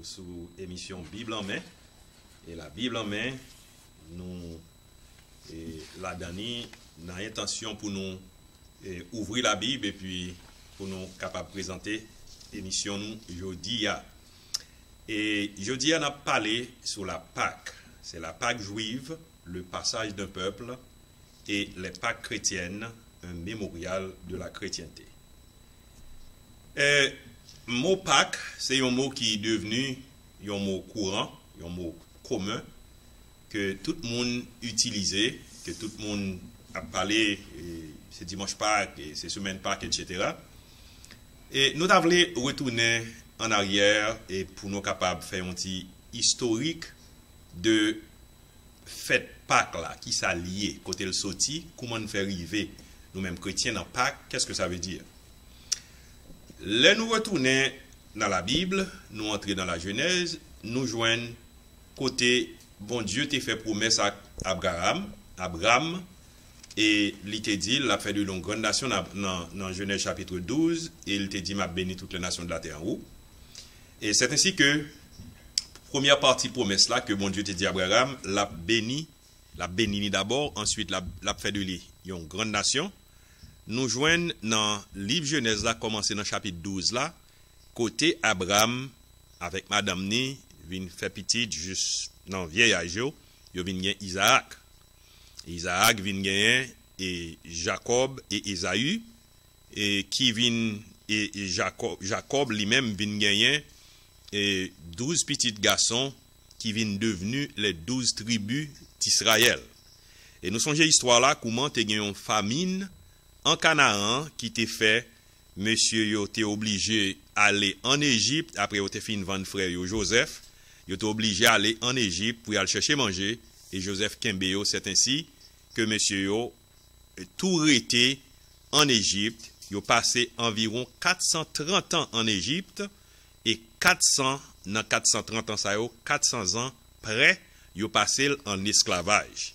sous émission Bible en main. Et la Bible en main, nous, la dernière, nous avons intention pour nous ouvrir la Bible et puis pour nous capables de présenter l'émission nous jeudi. Et jeudi, on a parlé sur la Pâque. C'est la Pâque juive, le passage d'un peuple, et les Pâques chrétiennes, un mémorial de la chrétienté. Mot Pâques, c'est un mot qui est devenu un mot courant, un mot commun, que tout le monde utilisait, que tout le monde a parlé, c'est dimanche Pâques, c'est semaine Pâques, etc. Et nous avons retourner en arrière et pour nous capables de faire un petit historique de fête Pâques là, qui s'allie, côté le sorti, comment nous faire arriver nous-mêmes chrétiens en Pâques, qu'est-ce que ça veut dire? Là, nous retournons dans la Bible, nous entrons dans la Genèse, nous joignons côté, bon Dieu t'a fait promesse à Abraham, et il t'a dit, il a fait de longues grandes nations dans Genèse chapitre 12, et il t'a dit, m'a béni toutes les nations de la terre en haut. Et c'est ainsi que, première partie promesse là, que bon Dieu t'a dit à Abraham, l'a béni d'abord, ensuite l'a fait de lui une grande nation. Nous joignons dans le livre Genèse là, commencé dans le chapitre 12 là, côté Abraham avec madame ni, vient faire petit juste dans vieil âge, yo vient gagner Isaac. Isaac vient gagner et Jacob et Ésaü et qui vient et Jacob lui-même vient gagner et 12 petits garçons qui viennent devenus les 12 tribus d'Israël. Et nous songeons l'histoire là comment tu as une famine en Canaan qui t'a fait monsieur yo t'es obligé aller en Égypte après yo t'es fin vendre frère yo Joseph, yo t'es obligé aller en Égypte pour aller chercher manger et Joseph Kembeyo, c'est ainsi que monsieur yo tout été en Égypte, yo passé environ 430 ans en Égypte et 430 ans ça yo 400 ans près yo passé en esclavage.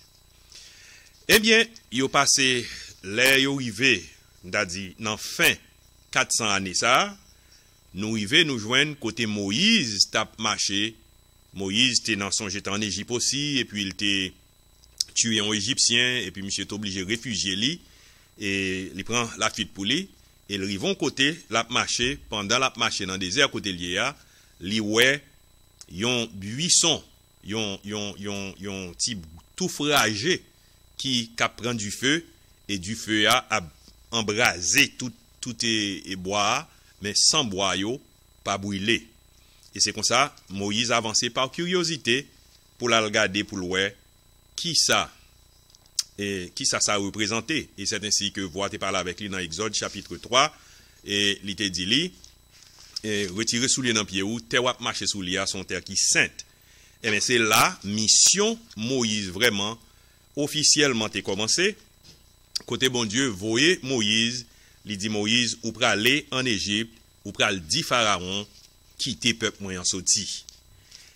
Eh bien, yo passé là yo rivé, n'a dit dans fin 400 années ça, nous rivé nous joindre côté Moïse t'a marché. Moïse était dans son j'étais en Égypte aussi et puis il était tué un Égyptien et puis monsieur est obligé de réfugier lui et il prend la fuite pour lui et ils rivent côté l'a marché pendant l'a marché dans le désert côté lié li ouais yon buisson yon petit tout fragé qui prend du feu et du feu a embrasé tout est bois mais sans bois yo pas brûlé. Et c'est comme ça Moïse avancé par curiosité pour la regarder pour le qui ça représentait. Et c'est ainsi que vous avez parlé avec lui dans Exode chapitre 3 et il te dit lui retirer sous les dans pied ou terre ou marcher sous lui à son terre qui sainte. Et bien c'est là mission Moïse vraiment officiellement t'est commencé. Côté bon Dieu voyez Moïse, il dit Moïse ou pral aller en Égypte ou pral dit Pharaon quitter peuple moyen sorti.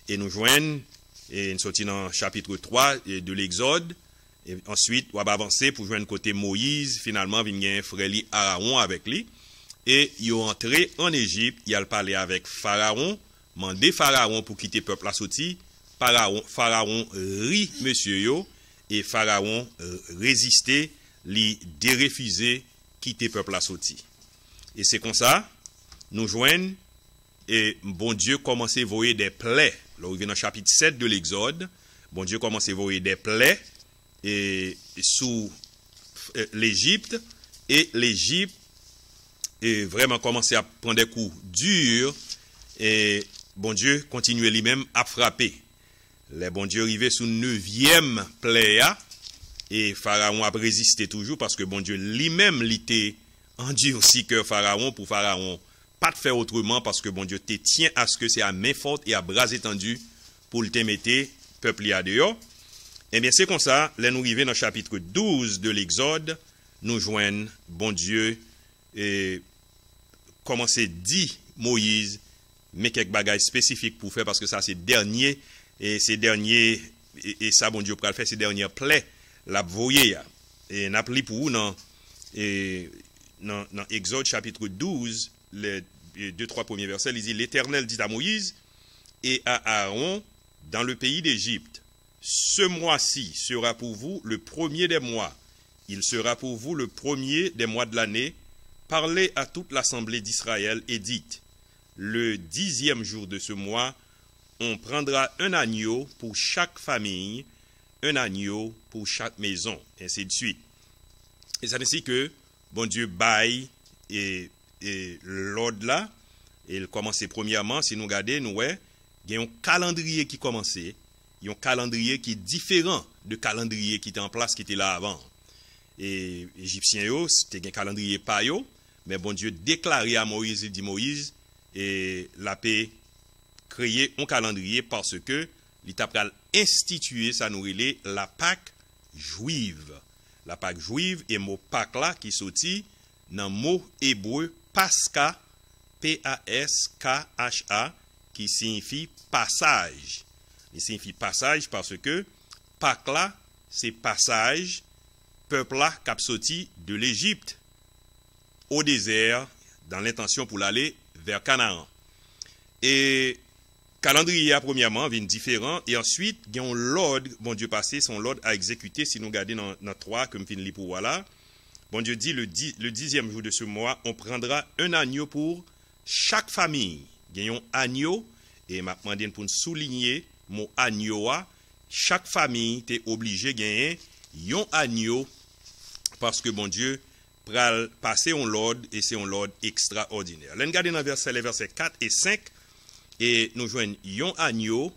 Et nous joignons et nous sorti dans chapitre 3 de l'Exode et ensuite on va avancer pour joindre côté Moïse finalement vient frère li Aaron avec lui et il est entré en Égypte, il a parlé avec Pharaon, mandé Pharaon pour quitter peuple la sorti. Pharaon rit monsieur yo et Pharaon résistait, li dérefusé quitter peuple la sorti. Et c'est comme ça nous joignons et bon Dieu commence à voyer des plaies. Là, on vient dans le chapitre 7 de l'Exode. Bon Dieu commence à voyer des plaies et sous l'Égypte. Et l'Égypte vraiment commencé à prendre des coups durs. Et bon Dieu continuait lui-même à frapper. Les bon Dieu arrivait sous 9e plaie. Et Pharaon a résisté toujours parce que bon Dieu lui-même l'était endurci que Pharaon pour Pharaon. Pas de faire autrement parce que bon Dieu te tient à ce que c'est à main forte et à bras étendus pour le te mettre peuple à dehors. Eh bien c'est comme ça, là nous arrivons dans le chapitre 12 de l'Exode, nous joignons bon Dieu et commencer dit Moïse mais quelques bagages spécifiques pour faire parce que ça c'est dernier et ça bon Dieu pour le faire ces dernières plaies la voyer et n'a pris pour dans Exode chapitre 12 les 2-3 premiers versets, il dit l'Éternel dit à Moïse et à Aaron dans le pays d'Égypte. Ce mois-ci sera pour vous le premier des mois. Il sera pour vous le premier des mois de l'année. Parlez à toute l'assemblée d'Israël et dites, le 10e jour de ce mois, on prendra un agneau pour chaque famille, un agneau pour chaque maison, ainsi de suite. Et c'est ainsi que, bon Dieu, baille et l'ordre là, et il commençait premièrement, si nous regardons, nous voyons, il y a un calendrier qui commençait, il y a un calendrier qui est différent de calendrier qui était en place, qui était là avant. Et les Égyptiens, c'était un calendrier pas yo, mais bon Dieu déclarait à Moïse, il dit Moïse, et la paix créer un calendrier parce que l'État a institué, ça nous relait la Pâque juive. La Pâque juive et mot Pâque là qui sortit dans le mot hébreu Pascha, P-A-S-K-H-A, qui signifie passage. Il signifie passage parce que Pâque là, c'est passage, peuple là qui a sorti de l'Égypte au désert dans l'intention pour aller vers Canaan. Et calendrier, premièrement, vient différent. Et ensuite, il y a un l'ordre, bon Dieu passé, son l'ordre à exécuter. Si nous regardons dans 3, comme fin de pour voilà. Bon Dieu dit, le 10e jour de ce mois, on prendra un agneau pour chaque famille. Il y a un agneau, et m'a demandé pour nous souligner, mon agneau, chaque famille est obligé de gagner un agneau, parce que bon Dieu, pral passer un l'ordre, et c'est un l'ordre extraordinaire. Là, nous regardons dans les versets 4 et 5, et nous joignons un agneau.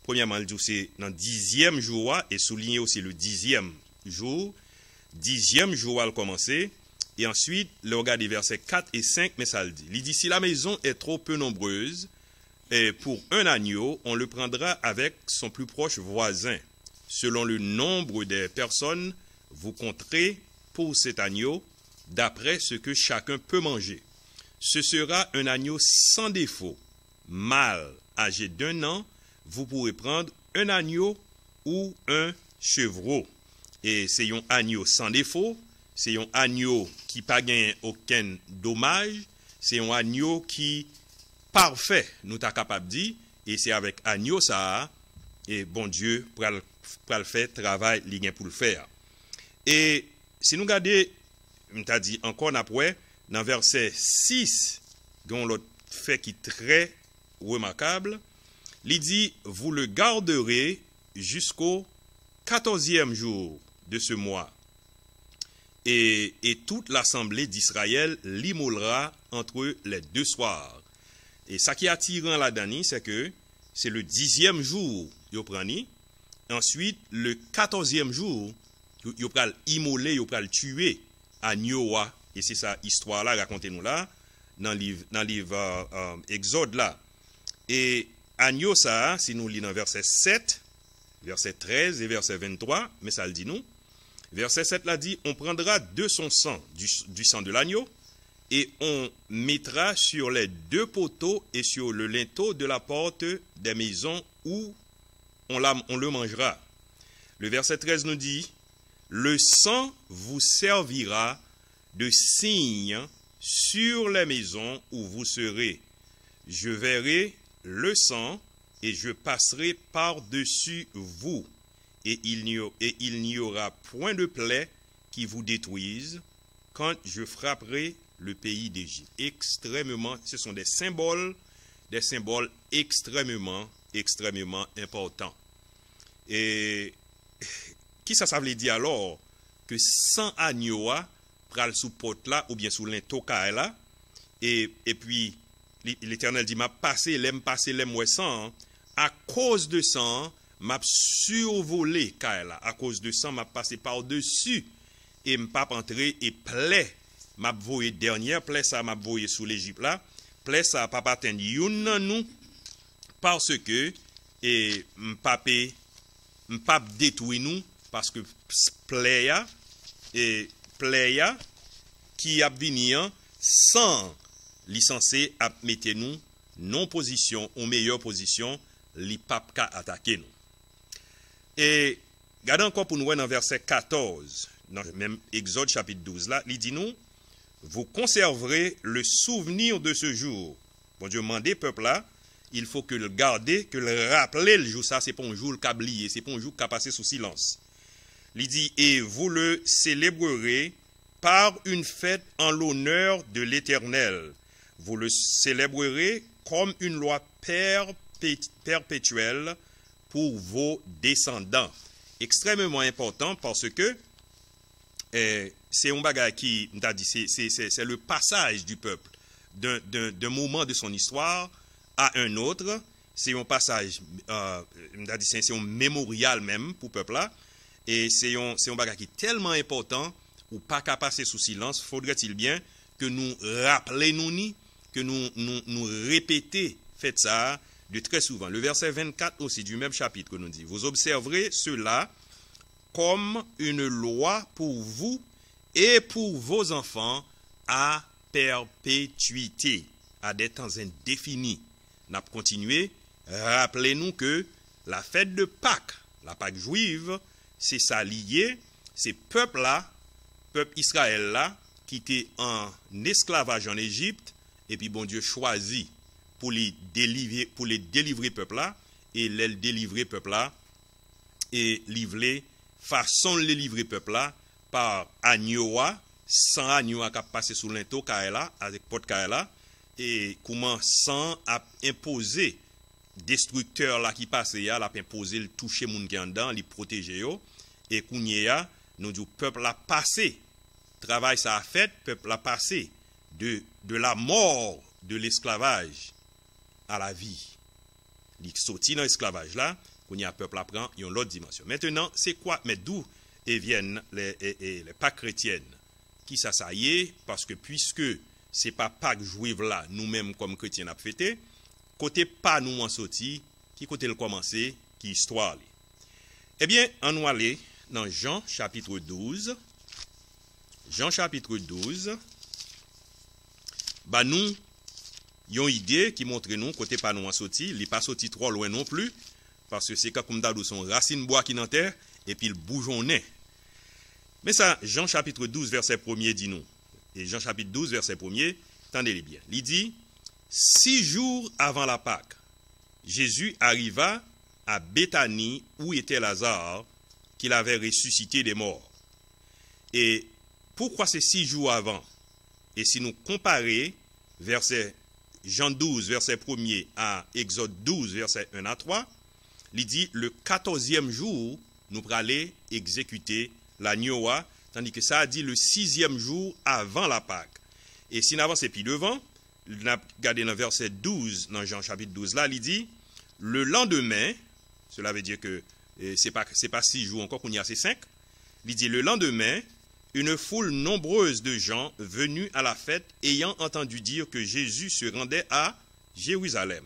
Premièrement, c'est dans le 10e jour, et souligner aussi le 10e jour. 10e jour à commencer. Et ensuite, le regard des versets 4 et 5, mais ça le dit. Il dit, si la maison est trop peu nombreuse, et pour un agneau, on le prendra avec son plus proche voisin. Selon le nombre des personnes, vous compterez pour cet agneau, d'après ce que chacun peut manger. Ce sera un agneau sans défaut. Mâle, âgé d'1 an, vous pourrez prendre un agneau ou un chevreau. Et c'est un agneau sans défaut, c'est un agneau qui n'a pas gagné aucun dommage, c'est un agneau qui parfait, nous t'as capable de dire, et c'est avec agneau ça, et bon Dieu pour le faire travail, il pour le faire. Et si nous regardons, on t'a dit encore après, dans verset 6, dont l'autre fait qui est très remarquable, il dit, vous le garderez jusqu'au 14e jour de ce mois. Et toute l'assemblée d'Israël l'immolera entre les 2 soirs. Et ça qui est attirant là-dedans, c'est que c'est le 10e jour, vous prenez. Ensuite, le 14e jour, vous prenez immoler, vous prenez tuer agneau. Et c'est ça, histoire-là, racontez-nous là, dans le livre Exode là. Et agneau, ça, si nous lisons verset 7, verset 13 et verset 23, mais ça le dit nous. Verset 7 là dit, on prendra de son sang, du sang de l'agneau, et on mettra sur les 2 poteaux et sur le linteau de la porte des maisons où on le mangera. Le verset 13 nous dit, le sang vous servira de signe sur les maisons où vous serez. Je verrai le sang et je passerai par-dessus vous. Et il n'y aura point de plaie qui vous détruise quand je frapperai le pays d'Égypte. Extrêmement, ce sont des symboles extrêmement importants. Et qui ça veut dire alors que sans agneau pral sous porte là ou bien sous l'intoka là et puis l'Éternel dit m'a passé l'aime sang à cause de sang m'a survolé là à cause de sang m'a passé par-dessus et m'a pas entré et plaie m'a voyé dernière plaie ça m'a voyé sous l'Égypte là plaie ça pas atteindre youn nan nous parce que et m'pa détruit nous parce que plaie qui a venir sans licencier à mettre nous non position ou meilleure position li pape ka attaquer nous. Et regardez encore pour nous dans verset 14 dans même Exode chapitre 12 là, il dit nous vous conserverez le souvenir de ce jour. Bon Dieu mandé peuple là il faut que le garder, que le rappeler le jour ça, c'est pas un jour le câblier, c'est pas un jour qu'a passé sous silence. Il dit, et vous le célébrerez par une fête en l'honneur de l'Éternel. Vous le célébrerez comme une loi perpétuelle pour vos descendants. Extrêmement important parce que c'est un bagage qui, c'est le passage du peuple d'un moment de son histoire à un autre. C'est un passage, c'est un mémorial même pour le peuple là. Et c'est un bagage qui est tellement important ou pas qu'à passer sous silence. Faudrait-il bien que nous rappelions, que nous répétions, faites ça de très souvent. Le verset 24 aussi du même chapitre que nous dit, vous observerez cela comme une loi pour vous et pour vos enfants à perpétuité, à des temps indéfinis. Nous avons continué. Rappelez-nous que la fête de Pâques, la Pâque juive, c'est ça lié, c'est peuple-là, peuple Israël-là, qui était en esclavage en Égypte, et puis bon Dieu choisit pour les délivrer peuple-là, et les délivrer peuple-là, et livrer, façon de les livrer peuple-là, par agneau, sans agneau qui a passé sous l'into Kaela, avec pot Kaela, et comment sans imposer destructeur là qui passe là, l'a imposer le toucher moun qui en dedans, li protéger yo, et kounya nous dit peuple a passé, travail ça a fait, peuple a passé de la mort de l'esclavage à la vie. Li sorti dans l'esclavage là, kounya peuple apprend une autre dimension. Maintenant, c'est quoi mais d'où viennent les Pâques chrétiennes? Qui ça y est, parce que puisque c'est pas Pâques juive là, nous-mêmes comme chrétiens a fêté, côté pas nous en sorti, qui côté le commencer, qui histoire. Eh bien, on va aller dans Jean chapitre 12. Jean chapitre 12. Bah nous yon idée qui montre nous côté pas nous en sorti, il n'est pas sorti trop loin non plus parce que c'est comme d'abord son racine bois qui dans terre et puis le bougeonnet. Mais ça Jean chapitre 12 verset 1er dit nous. Et Jean chapitre 12 verset 1er, tendez-les bien. Il dit 6 jours avant la Pâque, Jésus arriva à Béthanie où était Lazare, qu'il avait ressuscité des morts. Et pourquoi c'est 6 jours avant? Et si nous comparons verset Jean 12, verset 1er à Exode 12, verset 1 à 3, il dit le 14e jour, nous allons exécuter l'agneau, tandis que ça a dit le 6e jour avant la Pâque. Et si nous avançons plus devant, nous avons regardé dans verset 12, dans Jean chapitre 12, là, il dit, le lendemain, cela veut dire que ce n'est pas 6 jours encore qu'on y a, c'est 5, il dit, le lendemain, une foule nombreuse de gens venus à la fête, ayant entendu dire que Jésus se rendait à Jérusalem,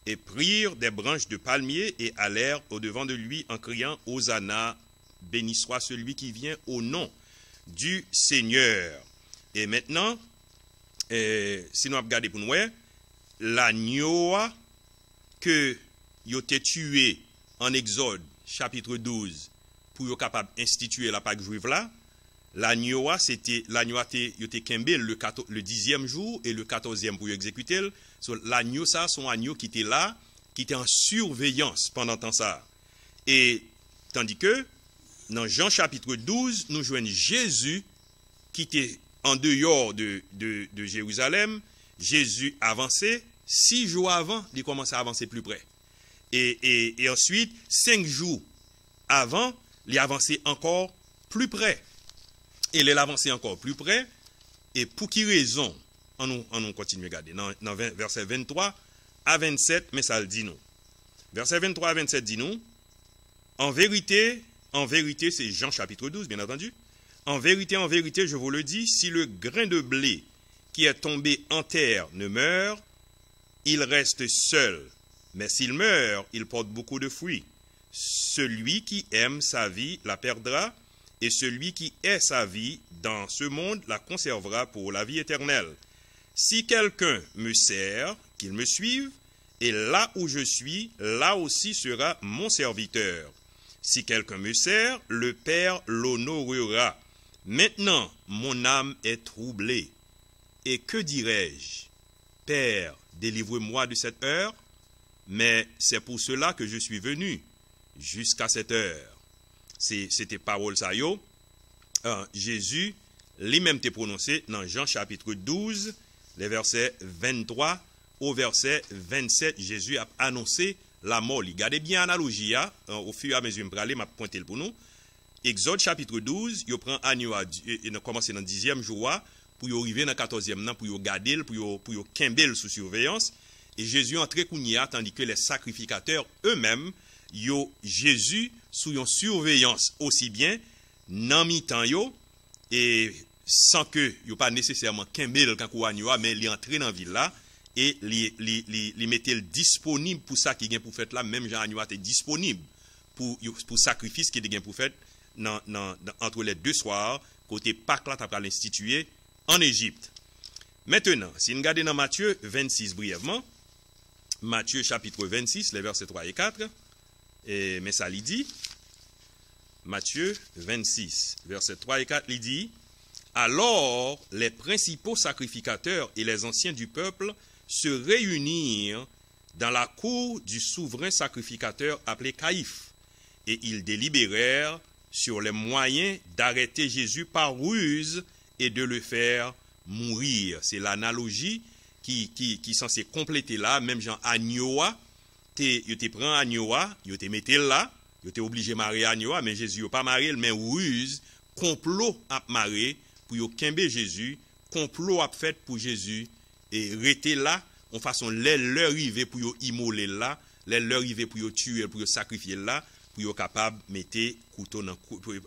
et prirent des branches de palmier et allèrent au-devant de lui en criant, Hosanna, béni soit celui qui vient au nom du Seigneur. Et maintenant, si nous regardons pour nous, l'agneau que il a tué en Exode chapitre 12 pour être capable d'instituer la Pâque juive là, l'agneau c'était kembe le 10e jour et le 14e pour exécuter. L'agneau ça son agneau qui était là, qui était en surveillance pendant temps ça. Et tandis que dans Jean chapitre 12, nous joignons Jésus qui était en dehors de Jérusalem. Jésus avançait 6 jours avant, il commençait à avancer plus près. Et ensuite, 5 jours avant, il avançait encore plus près. Et il avançait encore plus près. Et pour qui raison? On nous continue à regarder. Dans verset 23 à 27, mais ça le dit nous. Verset 23 à 27 dit nous, en vérité, c'est Jean chapitre 12, bien entendu. En vérité, je vous le dis, si le grain de blé qui est tombé en terre ne meurt, il reste seul. Mais s'il meurt, il porte beaucoup de fruits. Celui qui aime sa vie la perdra, et celui qui hait sa vie dans ce monde la conservera pour la vie éternelle. Si quelqu'un me sert, qu'il me suive, et là où je suis, là aussi sera mon serviteur. Si quelqu'un me sert, le Père l'honorera. Maintenant, mon âme est troublée. Et que dirai-je? Père, délivre-moi de cette heure, mais c'est pour cela que je suis venu jusqu'à cette heure. C'était parole ça yo. Jésus lui-même t'est prononcé dans Jean chapitre 12, les versets 23 au verset 27. Jésus a annoncé la mort. Regardez bien l'analogie, au fur et à mesure, je vais aller pointer pour nous. Exode chapitre 12, il prend agneau, il commence dans le 10e jour, pour arriver dans le 14e, pour garder, pour kembel sous surveillance. Et Jésus entré kounia, tandis que les sacrificateurs eux-mêmes, Jésus sous une surveillance aussi bien, dans mi-temps, et sans que il pas nécessairement kembel quand agneau, mais il entre dans la ville là, et il mettait disponible pour ça qui est pour faire là, même Jean agneau était disponible pour sacrifice qui est pour faire entre les deux soirs, côté Pâques là, tu as l'institué en Égypte. Maintenant, si nous regardons dans Matthieu 26 brièvement, Matthieu chapitre 26, les versets 3 et 4, mais ça lui dit, Matthieu 26, versets 3 et 4, il dit, alors les principaux sacrificateurs et les anciens du peuple se réunirent dans la cour du souverain sacrificateur appelé Caïphe, et ils délibérèrent sur les moyens d'arrêter Jésus par ruse et de le faire mourir. C'est l'analogie qui est censée compléter là, même Jean Agnoa, il te prend Agnoa, il te mette là, il te obligé de marier Agnoa, mais Jésus n'a pas marié, mais ruse, complot à marier pour y kembe Jésus, complot à fait pour Jésus, et rester là, en façon, leur arriver pour y immoler là, leur arriver pour y tuer, pour y sacrifier là, pour y capable de mettre couteau dans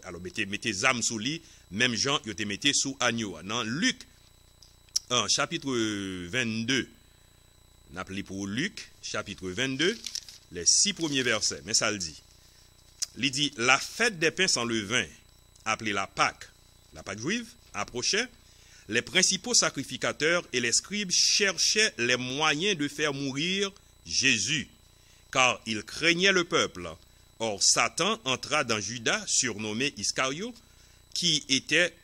alors mettez âme sous lui, même Jean il te mettait sous agneau. Dans Luc chapitre 22, on appelé pour Luc chapitre 22, les 6 premiers versets, mais ça le dit. Il dit la fête des pains sans levain, appelée la Pâque juive, approchait. Les principaux sacrificateurs et les scribes cherchaient les moyens de faire mourir Jésus, car ils craignaient le peuple. Or, Satan entra dans Judas, surnommé Iscario, qui était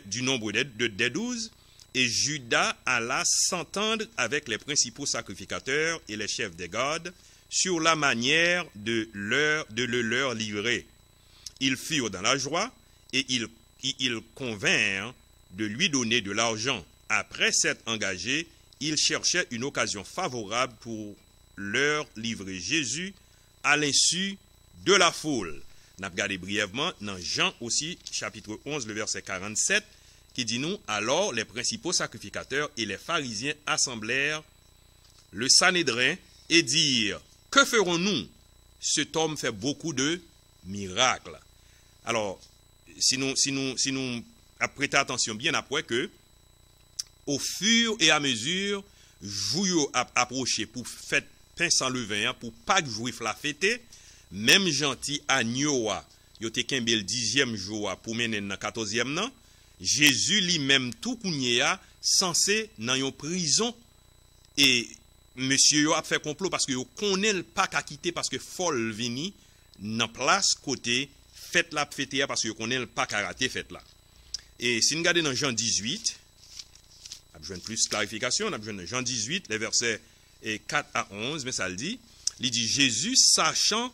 du nombre des 12, et Judas alla s'entendre avec les principaux sacrificateurs et les chefs des gardes sur la manière de le leur livrer. Ils furent dans la joie, et ils convinrent de lui donner de l'argent. Après s'être engagés, ils cherchaient une occasion favorable pour leur livrer Jésus à l'insu de la foule. On a regardé brièvement dans Jean aussi, chapitre 11, le verset 47, qui dit nous, alors les principaux sacrificateurs et les pharisiens assemblèrent le Sanhédrin et dirent, que ferons-nous? Cet homme fait beaucoup de miracles. Alors, si nous prêtons attention bien après que, au fur et à mesure, jour approché pour fête pain sans levain, pour Pâques juif la fêter, même gentil agneau, yo te kembe le 10e jour pour mener dans 14e nan, Jésus lui-même tout kounye a censé dans une prison et monsieur yo a fait complot parce que yo connaît le Pâques à quitter parce que folle vini dans place côté fête la fêter parce que yo connaît le Pâques à rater fête là. Et si nous regardons dans Jean 18, on a besoin de plus de clarification, on a besoin de Jean 18, les versets 4 à 11, mais ça le dit, il dit Jésus, sachant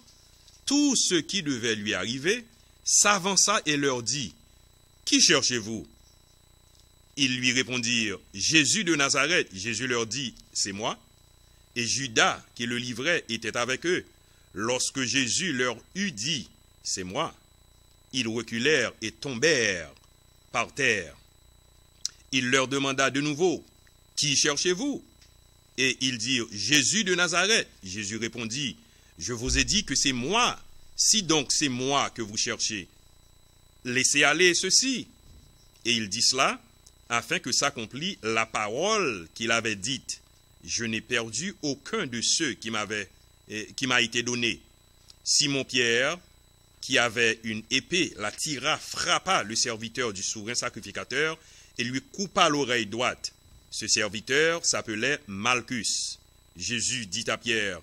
tout ce qui devait lui arriver, s'avança et leur dit, qui cherchez-vous? Ils lui répondirent, Jésus de Nazareth. Jésus leur dit, c'est moi. Et Judas, qui le livrait, était avec eux. Lorsque Jésus leur eut dit, c'est moi, ils reculèrent et tombèrent par terre. Il leur demanda de nouveau, qui cherchez-vous? Et ils dirent, Jésus de Nazareth. Jésus répondit, je vous ai dit que c'est moi. Si donc c'est moi que vous cherchez, laissez aller ceci. Et il dit cela afin que s'accomplisse la parole qu'il avait dite. Je n'ai perdu aucun de ceux qui m'a été donné. Simon-Pierre, qui avait une épée, la tira, frappa le serviteur du souverain sacrificateur et lui coupa l'oreille droite. Ce serviteur s'appelait Malchus. Jésus dit à Pierre,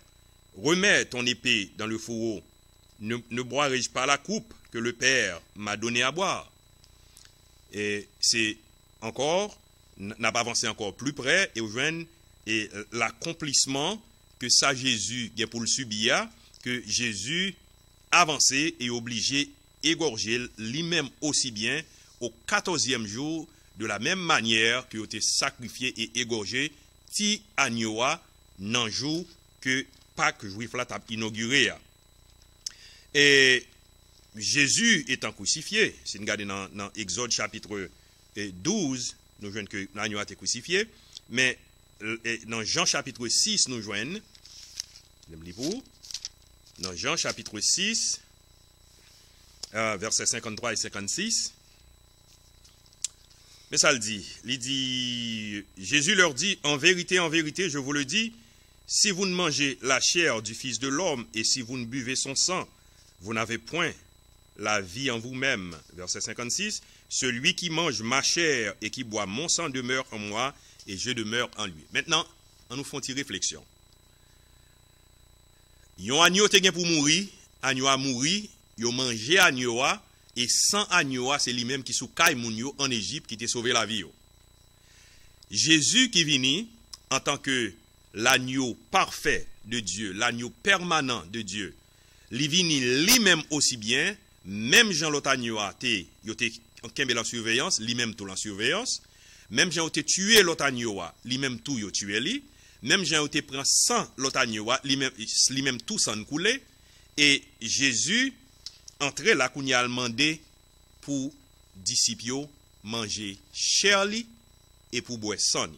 remets ton épée dans le fourreau. Ne boirai-je pas la coupe que le Père m'a donnée à boire? Et c'est encore, n'a pas avancé encore plus près, et on joint et l'accomplissement que ça Jésus a pour le subir, que Jésus avancé et obligé égorger lui-même aussi bien au 14e jour, de la même manière qu'il a été sacrifié et égorgé ti agnoa nan jour que Pâques juif la t'a inauguré. Et Jésus étant crucifié, si nous regardons dans Exode chapitre 12, nous voyons que l'agneau a été crucifié, mais dans Jean chapitre 6, nous voyons, dans Jean chapitre 6, versets 53 et 56, mais ça le dit, Jésus leur dit, en vérité, je vous le dis, si vous ne mangez la chair du Fils de l'homme et si vous ne buvez son sang, vous n'avez point la vie en vous-même. Verset 56, celui qui mange ma chair et qui boit mon sang demeure en moi et je demeure en lui. Maintenant, on nous fait une réflexion. Yon agneau te gen pour mourir, agneau a mouri, yon mangé agneau a, et sans agneau c'est lui-même qui sous kay moun yo en Égypte qui t'a sauvé la vie yo. Jésus qui vini en tant que l'agneau parfait de Dieu, l'agneau permanent de Dieu, li vini lui-même aussi bien, même Jean l'autre agneau a te, yo te kembe en surveillance, lui-même tout en surveillance, même Jean te tué l'autre agneau a, lui-même tout yo tué li, même Jean te prend sang l'autre agneau a, lui-même tout sang coulé, et Jésus entrer là qu'on y a demandé pour disciples manger chair li et pour boire sang li.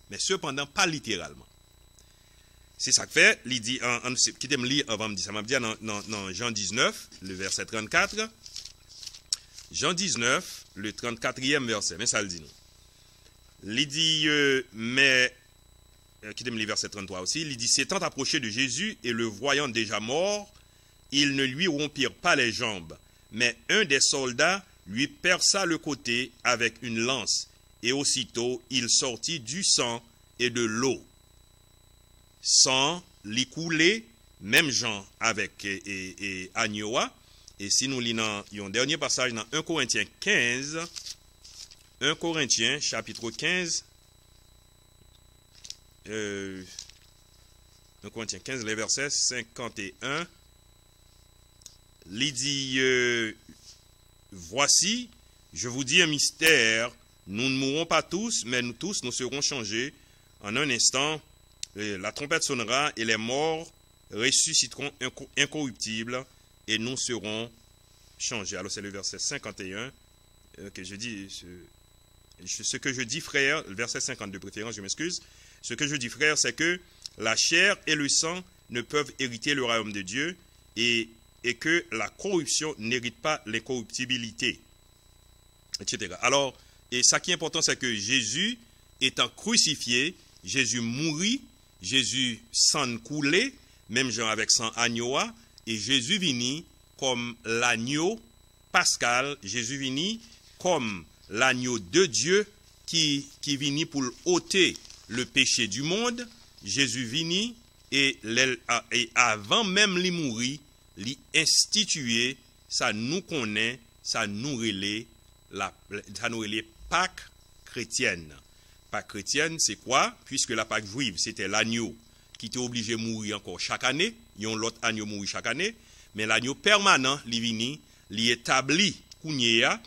Mais cependant pas littéralement. C'est ça que fait, il dit qui t'aime lire avant me dire ça m'a dit dans Jean 19, le verset 34. Jean 19, le 34e verset, mais ça le dit nous. Il dit mais qui t'aime lire verset 33 aussi, il dit s'étant approché de Jésus et le voyant déjà mort, ils ne lui rompirent pas les jambes, mais un des soldats lui perça le côté avec une lance, et aussitôt il sortit du sang et de l'eau. Sang l'y coulait, même Jean avec Agnoa. Et si nous lisons un dernier passage dans 1 Corinthiens 15, 1 Corinthiens chapitre 15, 1 Corinthiens 15, les versets 51, il dit, voici, je vous dis un mystère, nous ne mourrons pas tous, mais nous tous, nous serons changés. En un instant, la trompette sonnera et les morts ressusciteront incorruptibles et nous serons changés. Alors c'est le verset 51 que je dis, ce que je dis frère, le verset 50 de préférence, je m'excuse, ce que je dis frère, c'est que la chair et le sang ne peuvent hériter le royaume de Dieu et que la corruption n'hérite pas l'incorruptibilité, etc. Alors, et ça qui est important, c'est que Jésus, étant crucifié, Jésus mourit, Jésus s'en coulait, même genre avec son agneau, et Jésus vini comme l'agneau pascal, Jésus vini comme l'agneau de Dieu qui vini pour ôter le péché du monde. Jésus vini et avant même lui mourir, li institué, ça nous connaît, ça nous relève Pâques chrétienne. Pâques chrétienne, c'est quoi? Puisque la Pâque juive, c'était l'agneau qui était obligé de mourir encore chaque année, yon l'autre agneau mourir chaque année, mais l'agneau permanent, li vini, li établi kounyea,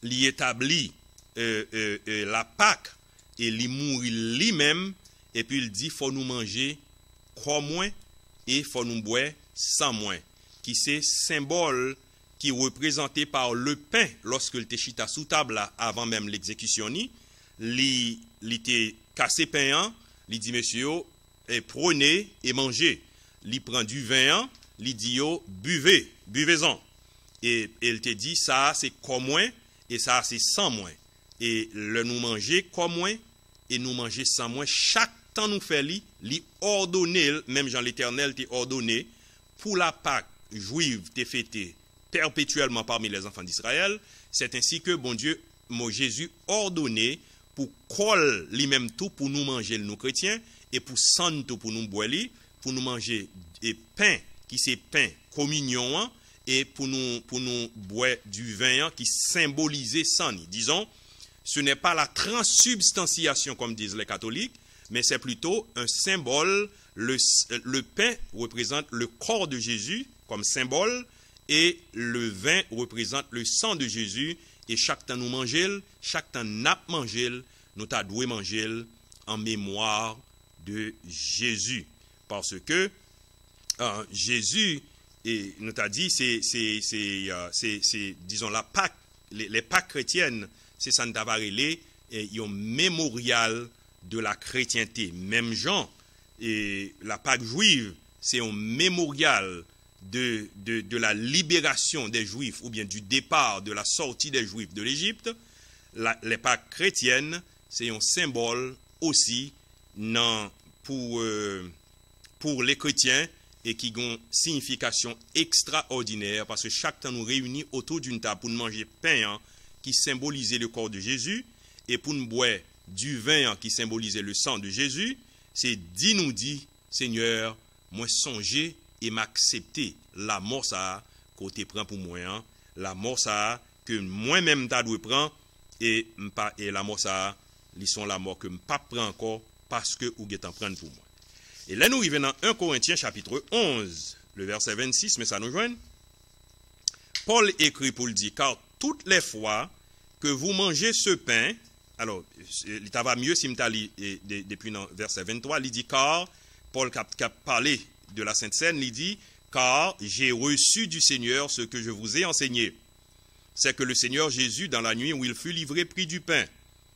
li établi la Pâque et li mourir lui-même, et puis il dit faut nous manger croix moins et faut nous boire sans moins, qui c'est symbole qui est représenté par le pain lorsque le chita sous table là, avant même l'exécution ni, li te cassé pain, li dit monsieur et prenez et mangez, li prend du vin, li dit yo buvez-en, et il te dit ça c'est comme moins et ça c'est sans moins, et le nous manger comme moins et nous manger sans moins, chaque temps nous fait li ordonné, même Jean l'Éternel t'a ordonné pour la Pâque juive t'est fêtée perpétuellement parmi les enfants d'Israël. C'est ainsi que bon Dieu, mon Jésus ordonné pour coller lui-même tout pour nous manger nous chrétiens et pour sang tout pour nous boire pour nous manger et pain qui c'est pain communion et pour nous boire du vin qui symbolisait sang. Disons, ce n'est pas la transsubstantiation comme disent les catholiques, mais c'est plutôt un symbole. Le pain représente le corps de Jésus comme symbole, et le vin représente le sang de Jésus. Et chaque temps nous mangeons, chaque temps nous mangeons, nous devons manger en mémoire de Jésus. Parce que Jésus, et nous t'a dit, c'est disons, la Pâque, les Pâques chrétiennes, c'est ça nous avons relé, un mémorial de la chrétienté. Même Jean, et la Pâque juive, c'est un mémorial de la libération des Juifs, ou bien du départ, de la sortie des Juifs de l'Égypte. Les Pâques chrétiennes, c'est un symbole aussi pour les chrétiens, et qui a une signification extraordinaire, parce que chaque temps nous réunit autour d'une table pour nous manger pain qui symbolisait le corps de Jésus, et pour nous boire du vin qui symbolisait le sang de Jésus. C'est nous dit, Seigneur, moi songer et m'accepter la mort ça côté prend pour moi, la mort ça que moi-même t'a dû prendre, et la mort ça, ils sont la mort que m'pas prend encore parce que ou get en prendre pour moi. Et là nous arrivons dans 1 Corinthiens chapitre 11, le verset 26, mais ça nous joint. Paul écrit pour le dire, car toutes les fois que vous mangez ce pain, alors, il va mieux si je lis depuis le verset 23, il dit, car, Paul qui a parlé de la Sainte Seine, il dit, car j'ai reçu du Seigneur ce que je vous ai enseigné. C'est que le Seigneur Jésus, dans la nuit où il fut livré, prit du pain,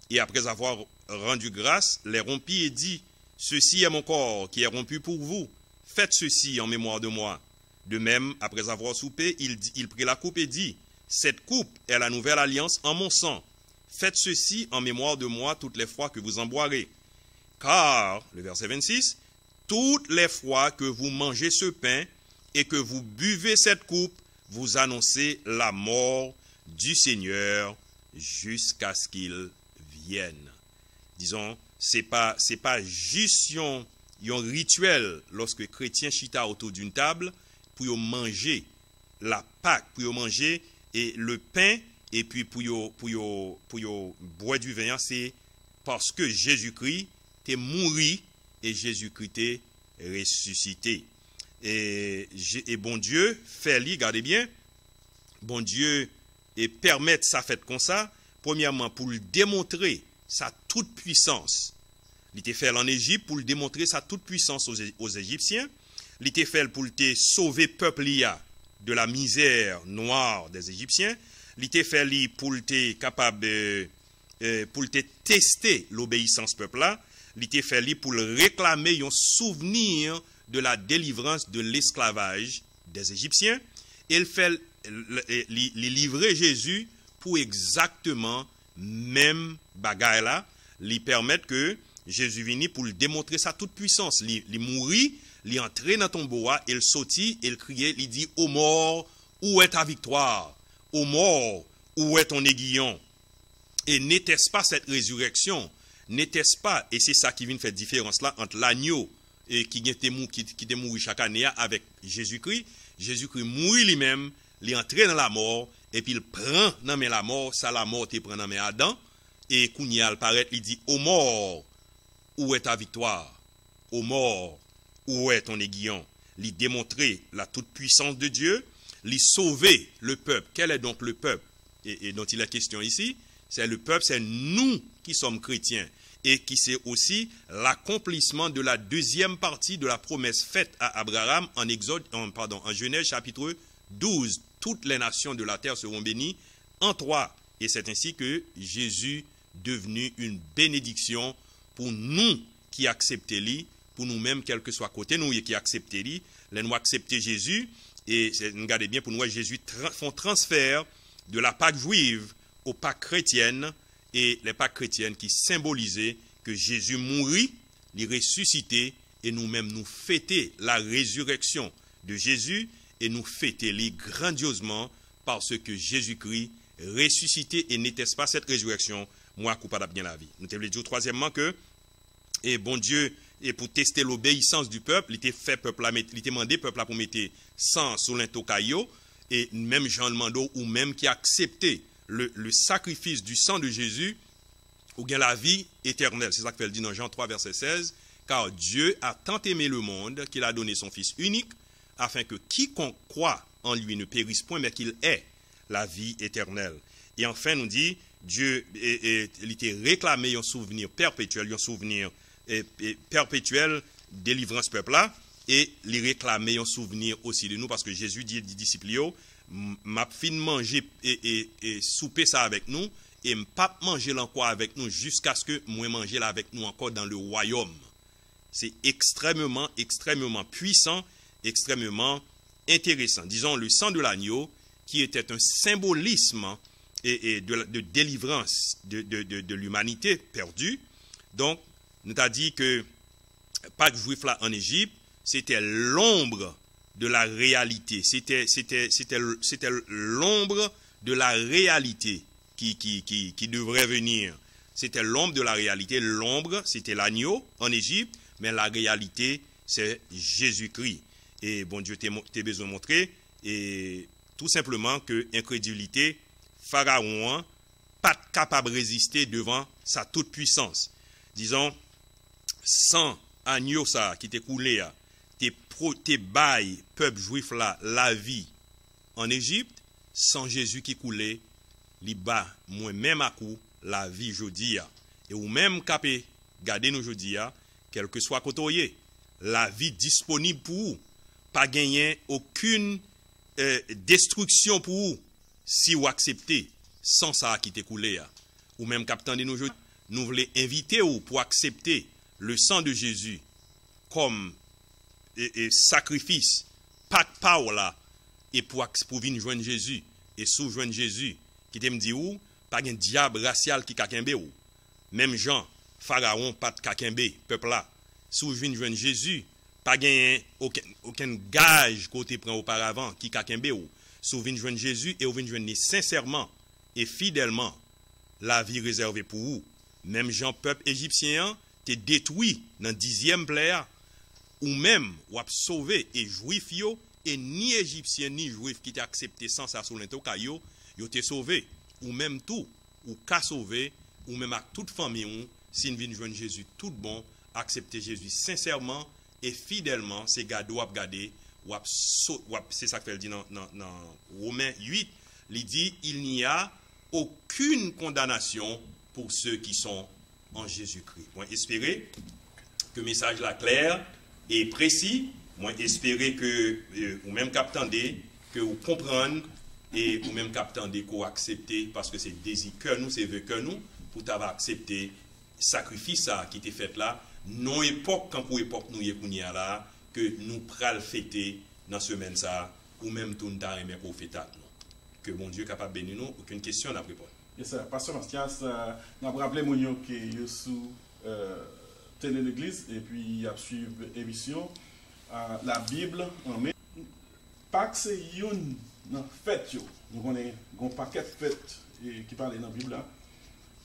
et après avoir rendu grâce, les rompit et dit, ceci est mon corps qui est rompu pour vous, faites ceci en mémoire de moi. De même, après avoir soupé, il prit la coupe et dit, cette coupe est la nouvelle alliance en mon sang. Faites ceci en mémoire de moi toutes les fois que vous en boirez. Car, le verset 26, toutes les fois que vous mangez ce pain et que vous buvez cette coupe, vous annoncez la mort du Seigneur jusqu'à ce qu'il vienne. Disons, c'est pas juste un rituel lorsque les chrétiens chita autour d'une table pour manger la Pâque, pour manger et le pain, et puis pour boire du vin, c'est parce que Jésus-Christ est mort et Jésus-Christ est ressuscité. Et bon Dieu fait lui, regardez bien, bon Dieu et permettre ça fait comme ça, premièrement pour le démontrer sa toute puissance. Il était fait en Égypte pour démontrer sa toute puissance aux Égyptiens. Il était fait pour sauver peuple de la misère noire des Égyptiens. Il était fait pour capable pour tester l'obéissance peuple là. Il était fait pour réclamer un souvenir de la délivrance de l'esclavage des Égyptiens. Et il livrer Jésus pour exactement même bagaille là. Il permet que Jésus vini pour lui démontrer sa toute puissance. Il mourit, il entrait dans ton bois, il sortit, il criait, il dit, ô mort, où est ta victoire? Ô mort, où est ton aiguillon? Et n'était-ce pas cette résurrection? N'était-ce pas, et c'est ça qui vient faire différence là entre l'agneau et qui était mort chaque année avec Jésus-Christ. Jésus-Christ mourit lui-même, il entrait dans la mort, et puis il prend dans la mort, ça la mort il prend dans Adam, et Kounial paraît, il dit, ô mort, où est ta victoire? Ô mort, où est ton aiguillon? Il démontrer la toute puissance de Dieu, il sauver le peuple. Quel est donc le peuple et dont il est question ici? C'est le peuple, c'est nous qui sommes chrétiens, et qui c'est aussi l'accomplissement de la deuxième partie de la promesse faite à Abraham en Genèse chapitre 12. Toutes les nations de la terre seront bénies en toi. Et c'est ainsi que Jésus devenu une bénédiction pour nous qui acceptons lui, pour nous-mêmes, quel que soit côté nous qui acceptons lui, nous accepter Jésus, et regardez bien, pour nous, Jésus font transfert de la Pâque juive aux Pâques chrétiennes, et les Pâques chrétiennes qui symbolisaient que Jésus mourit, il ressuscité, et nous-mêmes nous fêter la résurrection de Jésus, et nous fêter lui grandiosement, parce que Jésus-Christ ressuscité, et n'était-ce pas cette résurrection, moi, coupable bien la vie. Nous t'avons dit troisièmement que, et bon Dieu, et pour tester l'obéissance du peuple, il était fait peuple là, il était demandé peuple là pour mettre sang sur l'intocaillot, et même Jean le Mando, ou même qui a accepté le sacrifice du sang de Jésus, ou bien la vie éternelle. C'est ça que fait le dit dans Jean 3, verset 16. Car Dieu a tant aimé le monde qu'il a donné son Fils unique, afin que quiconque croit en lui ne périsse point, mais qu'il ait la vie éternelle. Et enfin, nous dit, Dieu il était réclamé un souvenir perpétuel, un souvenir perpétuel délivrance peuple là, et il réclamait un souvenir aussi de nous, parce que Jésus dit aux disciples, m'a fin manger et souper ça avec nous, et m'pas manger encore avec nous jusqu'à ce que moi manger là avec nous encore dans le royaume. C'est extrêmement, extrêmement puissant, extrêmement intéressant. Disons, le sang de l'agneau, qui était un symbolisme de délivrance de l'humanité perdue. Donc, nous t'a dit que Pâques juif là en Égypte, c'était l'ombre de la réalité. C'était l'ombre de la réalité qui devrait venir. C'était l'ombre de la réalité. L'ombre, c'était l'agneau en Égypte, mais la réalité, c'est Jésus-Christ. Et bon Dieu t'es besoin de montrer, et tout simplement que incrédulité, Pharaon, pas capable de résister devant sa toute puissance. Disons, sans agneau ça qui t'est coulé, t'es bail peuple juif là la vie en Égypte, sans Jésus qui coulait, li bas moi-même à coup la vie jodi a. Et ou même capé garder nous jodi a, quel que soit côté, la vie disponible pour vous, pas gagner aucune destruction pour vous si vous acceptez sans ça qui t'est coulé. Ou même capitaine de nous jodi, nous voulons inviter vous pour accepter le sang de Jésus comme sacrifice, pas de power là, et pour venir joindre Jésus, et sous joindre Jésus, qui te me dit ou, pas un diable racial qui kakembe ou. Même Jean, Pharaon, pas de kakembe, peuple là. Sous joindre Jésus, pas aucun gage côté prend auparavant qui kakembe ou. Sous joindre Jésus, et ou joindre sincèrement et fidèlement la vie réservée pour vous. Même Jean, peuple égyptien, te détruit dans 10e plaie, ou même ou a sauvé et juif yo, et ni égyptien ni juif qui t'a accepté sans ça sur l'into kayo, yo te sauvé, ou même tout, ou qu'a sauvé, ou même à toute famille, ou si nous venons joindre Jésus tout bon, accepter Jésus sincèrement et fidèlement, c'est gade ou ap gade, c'est ça qu'il dit dans Romains 8, il dit, il n'y a aucune condamnation pour ceux qui sont en Jésus-Christ. Moi, espérer que le message là clair et précis. Moi, espérer que ou même qu'attendez, que vous comprenez et ou même qu'attendez qu'on accepte, parce que c'est désir que nous, c'est vœu que nous, pour t'avoir accepté sacrifice ça qui était fait là, non époque quand pour époque nous y a là, que nous pral fêter dans semaine ça, ou même tout le temps aimer pour fêter nous. Que mon Dieu capable de bénir nous, aucune question n'a répondre. Yes, sir. Pasteur Mathias, nous avons rappelé mon que est sous télé l'église et puis il a suivi l'émission la Bible en mai. Pas que c'est une fête, nous avons un paquet de fêtes qui parlent dans la Bible.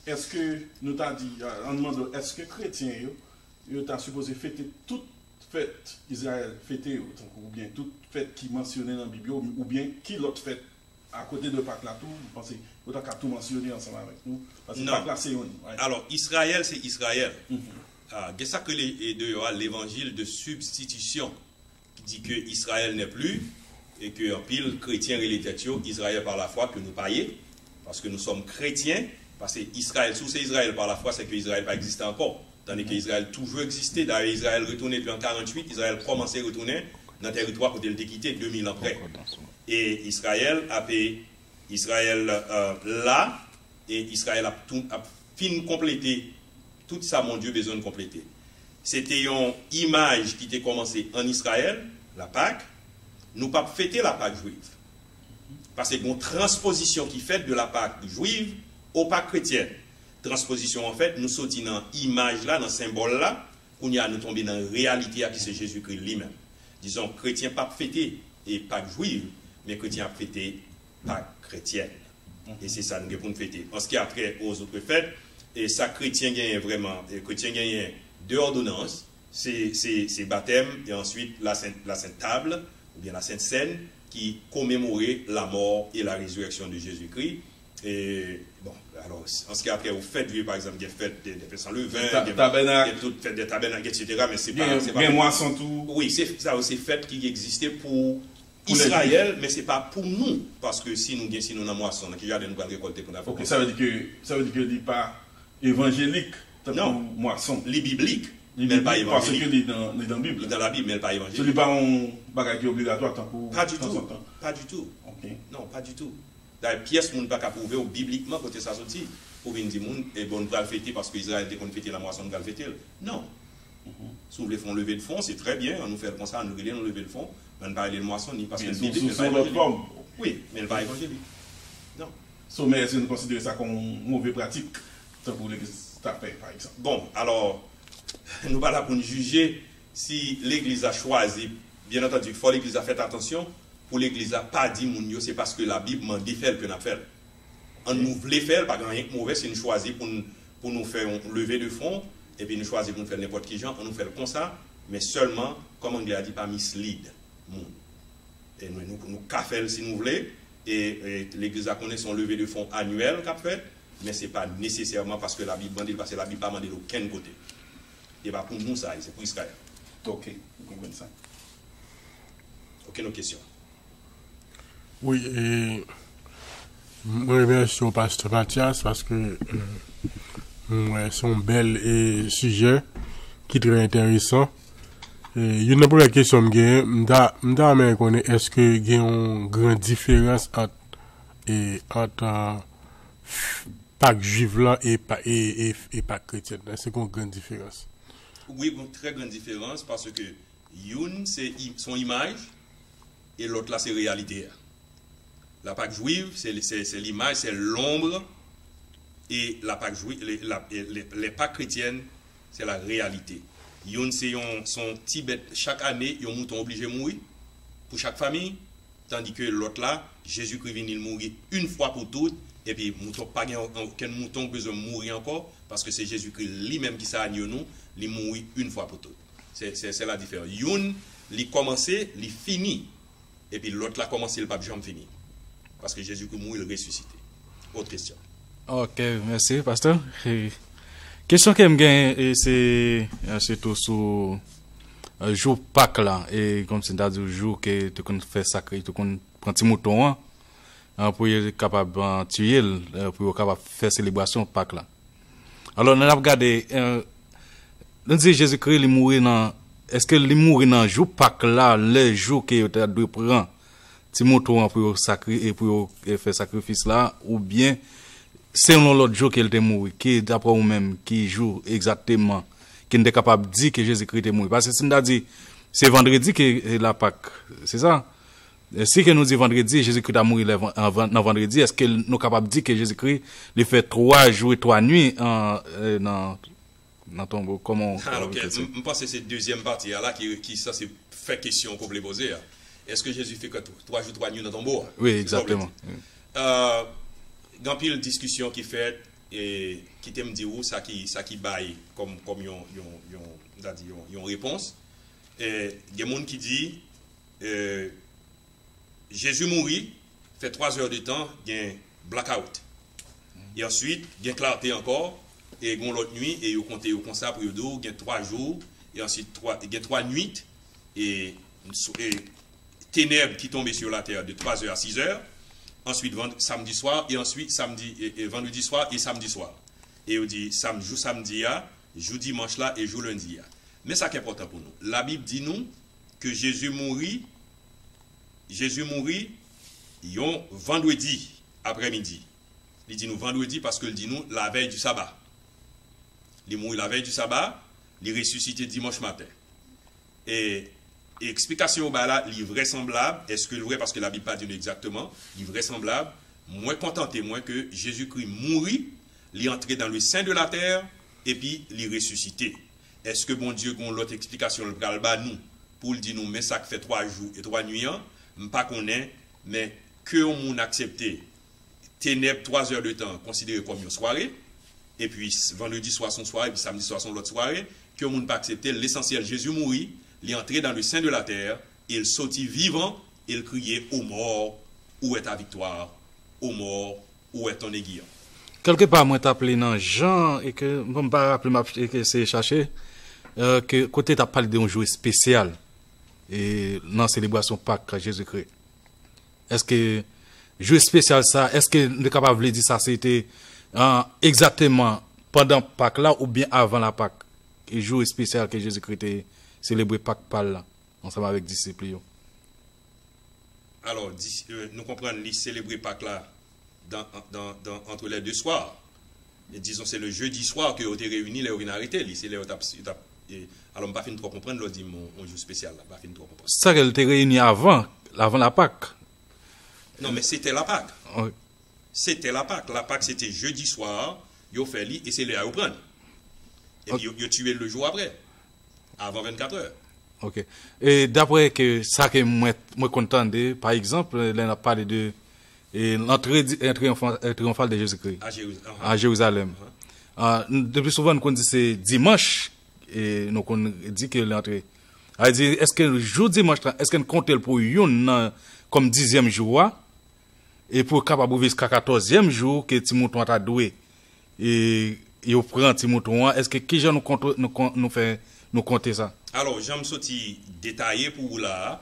Est-ce que nous t'as dit, en demandant, est-ce que chrétiens, ils t'ont supposé fêter toute fête Israël fêter, ou bien toute fête qui est mentionnée dans la Bible, ou bien qui l'autre fête à côté de Pâques là tout, vous pensez que vous avez tout mentionné ensemble avec nous? Parce que Pâques là c'est une. Ouais. Alors, Israël, c'est Israël. C'est ça que l'évangile de substitution qui dit que Israël n'est plus et que en pile chrétien Israël par la foi que nous paillons parce que nous sommes chrétiens, parce que Israël, sous c'est Israël par la foi, c'est que Israël pas existé encore. Tandis que Israël toujours existé. D'ailleurs, Israël retourné depuis en 48, Israël commençait à retourner dans le territoire où il était quitté 2000 ans après. Et Israël a payé Israël là, et Israël a fini complété tout ça, mon Dieu, besoin de compléter. C'était une image qui était commencée en Israël, la Pâque. Nous pas fêter la Pâque juive. Parce qu'il y a une transposition qui fait de la Pâque juive au Pâque chrétienne. Transposition, en fait, nous sortons dans l'image là, dans le symbole là, où nous tombons dans la réalité qui c'est Jésus-Christ lui-même. Disons, chrétien pas fêter et Pâque juive, mais chrétien fêter Pâque chrétienne. Et c'est ça nous devons fêter. En ce qui a trait aux autres fêtes, et ça, chrétien gagne vraiment, chrétien gagne 2 ordonnances, c'est baptême et ensuite la sainte table, ou bien la sainte scène, qui commémorait la mort et la résurrection de Jésus-Christ. Et bon, alors, en ce qui a trait au fait, par exemple, il y a fait des fêtes sans levain, il y a fait des tabernacles, etc. Mais c'est pas. Mais moisson tout. Oui, c'est ça, c'est fait qui existait pour Israël, mais c'est pas pour nous. Parce que si nous avons une moisson, nous allons récolter pour la fois. Ok, ça veut dire que n'est pas évangélique, non, moisson. Les bibliques. Mais pas évangélique. Parce que il est dans la Bible. Dans la Bible, mais pas évangélique. Ce n'est pas un bagage obligatoire tant pour. Pas du tout. Pas du tout. Ok. Non, pas du tout. La pièce, on ne peut pas prouver bibliquement côté ça sorti. Pour venir dire, et bon, on va le fêter parce qu'Israël dès qu'on fêter la moisson, on va le fêter. Non. Si vous voulez faire lever de fonds, c'est très bien. On nous fait comme ça, on nous regarde, on lever de fonds. On ne parle pas de moisson ni parce que c'est biblique. Oui, mais elle va évangélique. Non. Mais est-ce que vous considérez ça comme une mauvaise pratique pour l'église tapée, par exemple? Bon, alors, nous ne sommes pas là pour nous juger si l'église a choisi. Bien entendu, il faut l'église a fait attention. Pour l'église a pas dit mon c'est parce que la Bible m'a dit faire que nous fait. On nous voulait faire, pas rien de mauvais, c'est nous choisir pour nous faire un lever de fonds, et puis nous choisir pour nous faire n'importe qui genre, on nous fait comme ça, mais seulement, comme on a dit, pas mislead. Et nous faire si nous voulons, et l'église a connaît son lever de fonds annuel qu'a fait, mais ce n'est pas nécessairement parce que la Bible m'a dit, parce que la Bible n'a pas demandé d'aucun côté. Et pas pour nous ça, c'est pour Israël. Ok, vous comprenez ça. Aucune autre question. Oui, et je remercie au pasteur Mathias parce que c'est un bel sujet qui est très intéressant. Et une première question, est-ce qu'il y a une grande différence entre Pâques juive là et Pâques chrétienne? Est-ce qu'il y a une grande différence? Oui, une très grande différence parce que une, c'est son image et l'autre là, c'est réalité. La Pâque juive, c'est l'image, c'est l'ombre, et la Pâque juive, les Pâques chrétiennes, c'est la réalité. Yon c'est son Tibet, chaque année, il y a un mouton obligé de mourir pour chaque famille, tandis que l'autre là, Jésus-Christ vient mourir une fois pour toutes, et puis mouton pas aucun mouton besoin de mourir encore, parce que c'est Jésus-Christ lui-même qui s'est nous, il mourit une fois pour toutes. C'est la différence. Yon, il commence, il finit, et puis l'autre là commence, il pas jamais fini. Parce que Jésus-Christ mourit, il ressuscité. Autre question. Ok, merci, pasteur. Question que je c'est surtout sur le jour Pâques là, et comme c'est le jour que tu fais sacré, tu prends un petit mouton pour être capable de tuer, pour être capable de faire célébration Pâques là. Alors, on a regardé, on dit Jésus-Christ, il mourit dans, est-ce que il mourit dans le jour Pâques là, le jour que tu dois prendre petit mouton pour sacrer et pour faire sacrifice là, ou bien c'est l'autre jour qu'il est mort, qui d'après vous-même, qui joue exactement, qui n'est capable de dire que Jésus-Christ est mort. Parce que si nous dit, c'est vendredi que la Pâque, c'est ça? Si que nous dit vendredi, Jésus-Christ a mouru dans vendredi, est-ce que nous sommes capables de dire que Jésus-Christ il fait 3 jours et 3 nuits dans tombeau? Comment? Alors, je pense que c'est la deuxième partie là qui ça c'est fait question qu'on voulait poser. Est-ce que Jésus fait que 3 jours, 3 nuits dans ton tombeau? Oui, exactement. Dans pile discussion qui fait et qui t'aime dire ça qui baille comme une réponse. Et il y a des gens qui dit Jésus mourit, fait 3 heures de temps, il y a un blackout. Et ensuite, il y a clarté encore, et il y a l'autre nuit, et il compte comme ça pour il y a 3 jours, et ensuite il y a 3 nuits, et ténèbres qui tombent sur la terre de 3 heures à 6 heures. Ensuite, samedi soir, et ensuite vendredi soir et samedi soir. Et on dit jour samedi, jour dimanche là et jour lundi. Mais ça qui est important pour nous. La Bible dit nous que Jésus mourit vendredi après-midi. Il dit nous vendredi parce qu'il dit nous la veille du sabbat. Il mourit la veille du sabbat, il ressuscité dimanche matin. Et explication là, il est vraisemblable. Est-ce que le vrai, parce que la Bible pas dit exactement, il est vraisemblable. Moins contenté, moins que Jésus-Christ mourit, il est entré dans le sein de la terre et puis il est ressuscité. Est-ce que bon Dieu, l'autre explication, le bas nous, pour le dire nous, mais ça fait 3 jours et 3 nuits, pas qu'on est, mais que on accepté ténèbres 3 heures de temps considéré comme une soirée, et puis vendredi soir son soirée, et puis samedi soir son l'autre soirée, que on pas accepté l'essentiel. Jésus mourit. Il est entré dans le sein de la terre, il sortit vivant, il criait aux morts, où est ta victoire? Aux morts, où est ton aiguillon. Quelque part, moi, t'as appelé dans Jean, et que, bon, pas rappeler, que c'est cherché, que côté t'as parlé d'un jour spécial, et dans la célébration Pâques, Jésus-Christ. Est-ce que, jour spécial ça, est-ce que nous sommes capables de dire ça, c'était exactement pendant Pâques là, ou bien avant la Pâques? Et jour spécial que Jésus-Christ a célébré Pâques par là, ensemble avec les disciples. Alors, nous comprenons les célébrer Pâques là entre les deux soirs. Et disons, c'est le jeudi soir que vous avez réunis, les ont arrêté. Alors, je ne vais pas trop comprendre, je dis mon jour spécial. Là, pas trop comprendre. Ça qu'elle était réunie avant la Pâques. Non, mais c'était la Pâques. Oui. C'était la Pâques. La Pâques, c'était jeudi soir, ils ont fait et c'est le à reprendre. Et puis, ils ont tué le jour après, avant 24 heures. Ok. Et d'après que ça que moi content de, par exemple, on a parlé de l'entrée triomphale de Jésus-Christ à Jérusalem. De plus souvent, nous dit c'est dimanche, et nous dit que l'entrée. Est-ce que le jour dimanche, est-ce qu'on compte pour une comme 10e jour, et pour capable de jusqu'à 14e jour que Timothée a doué, et on prend Timothée, est-ce que qui nous compter ça? Alors, j'aime sorti détaillé pour vous là.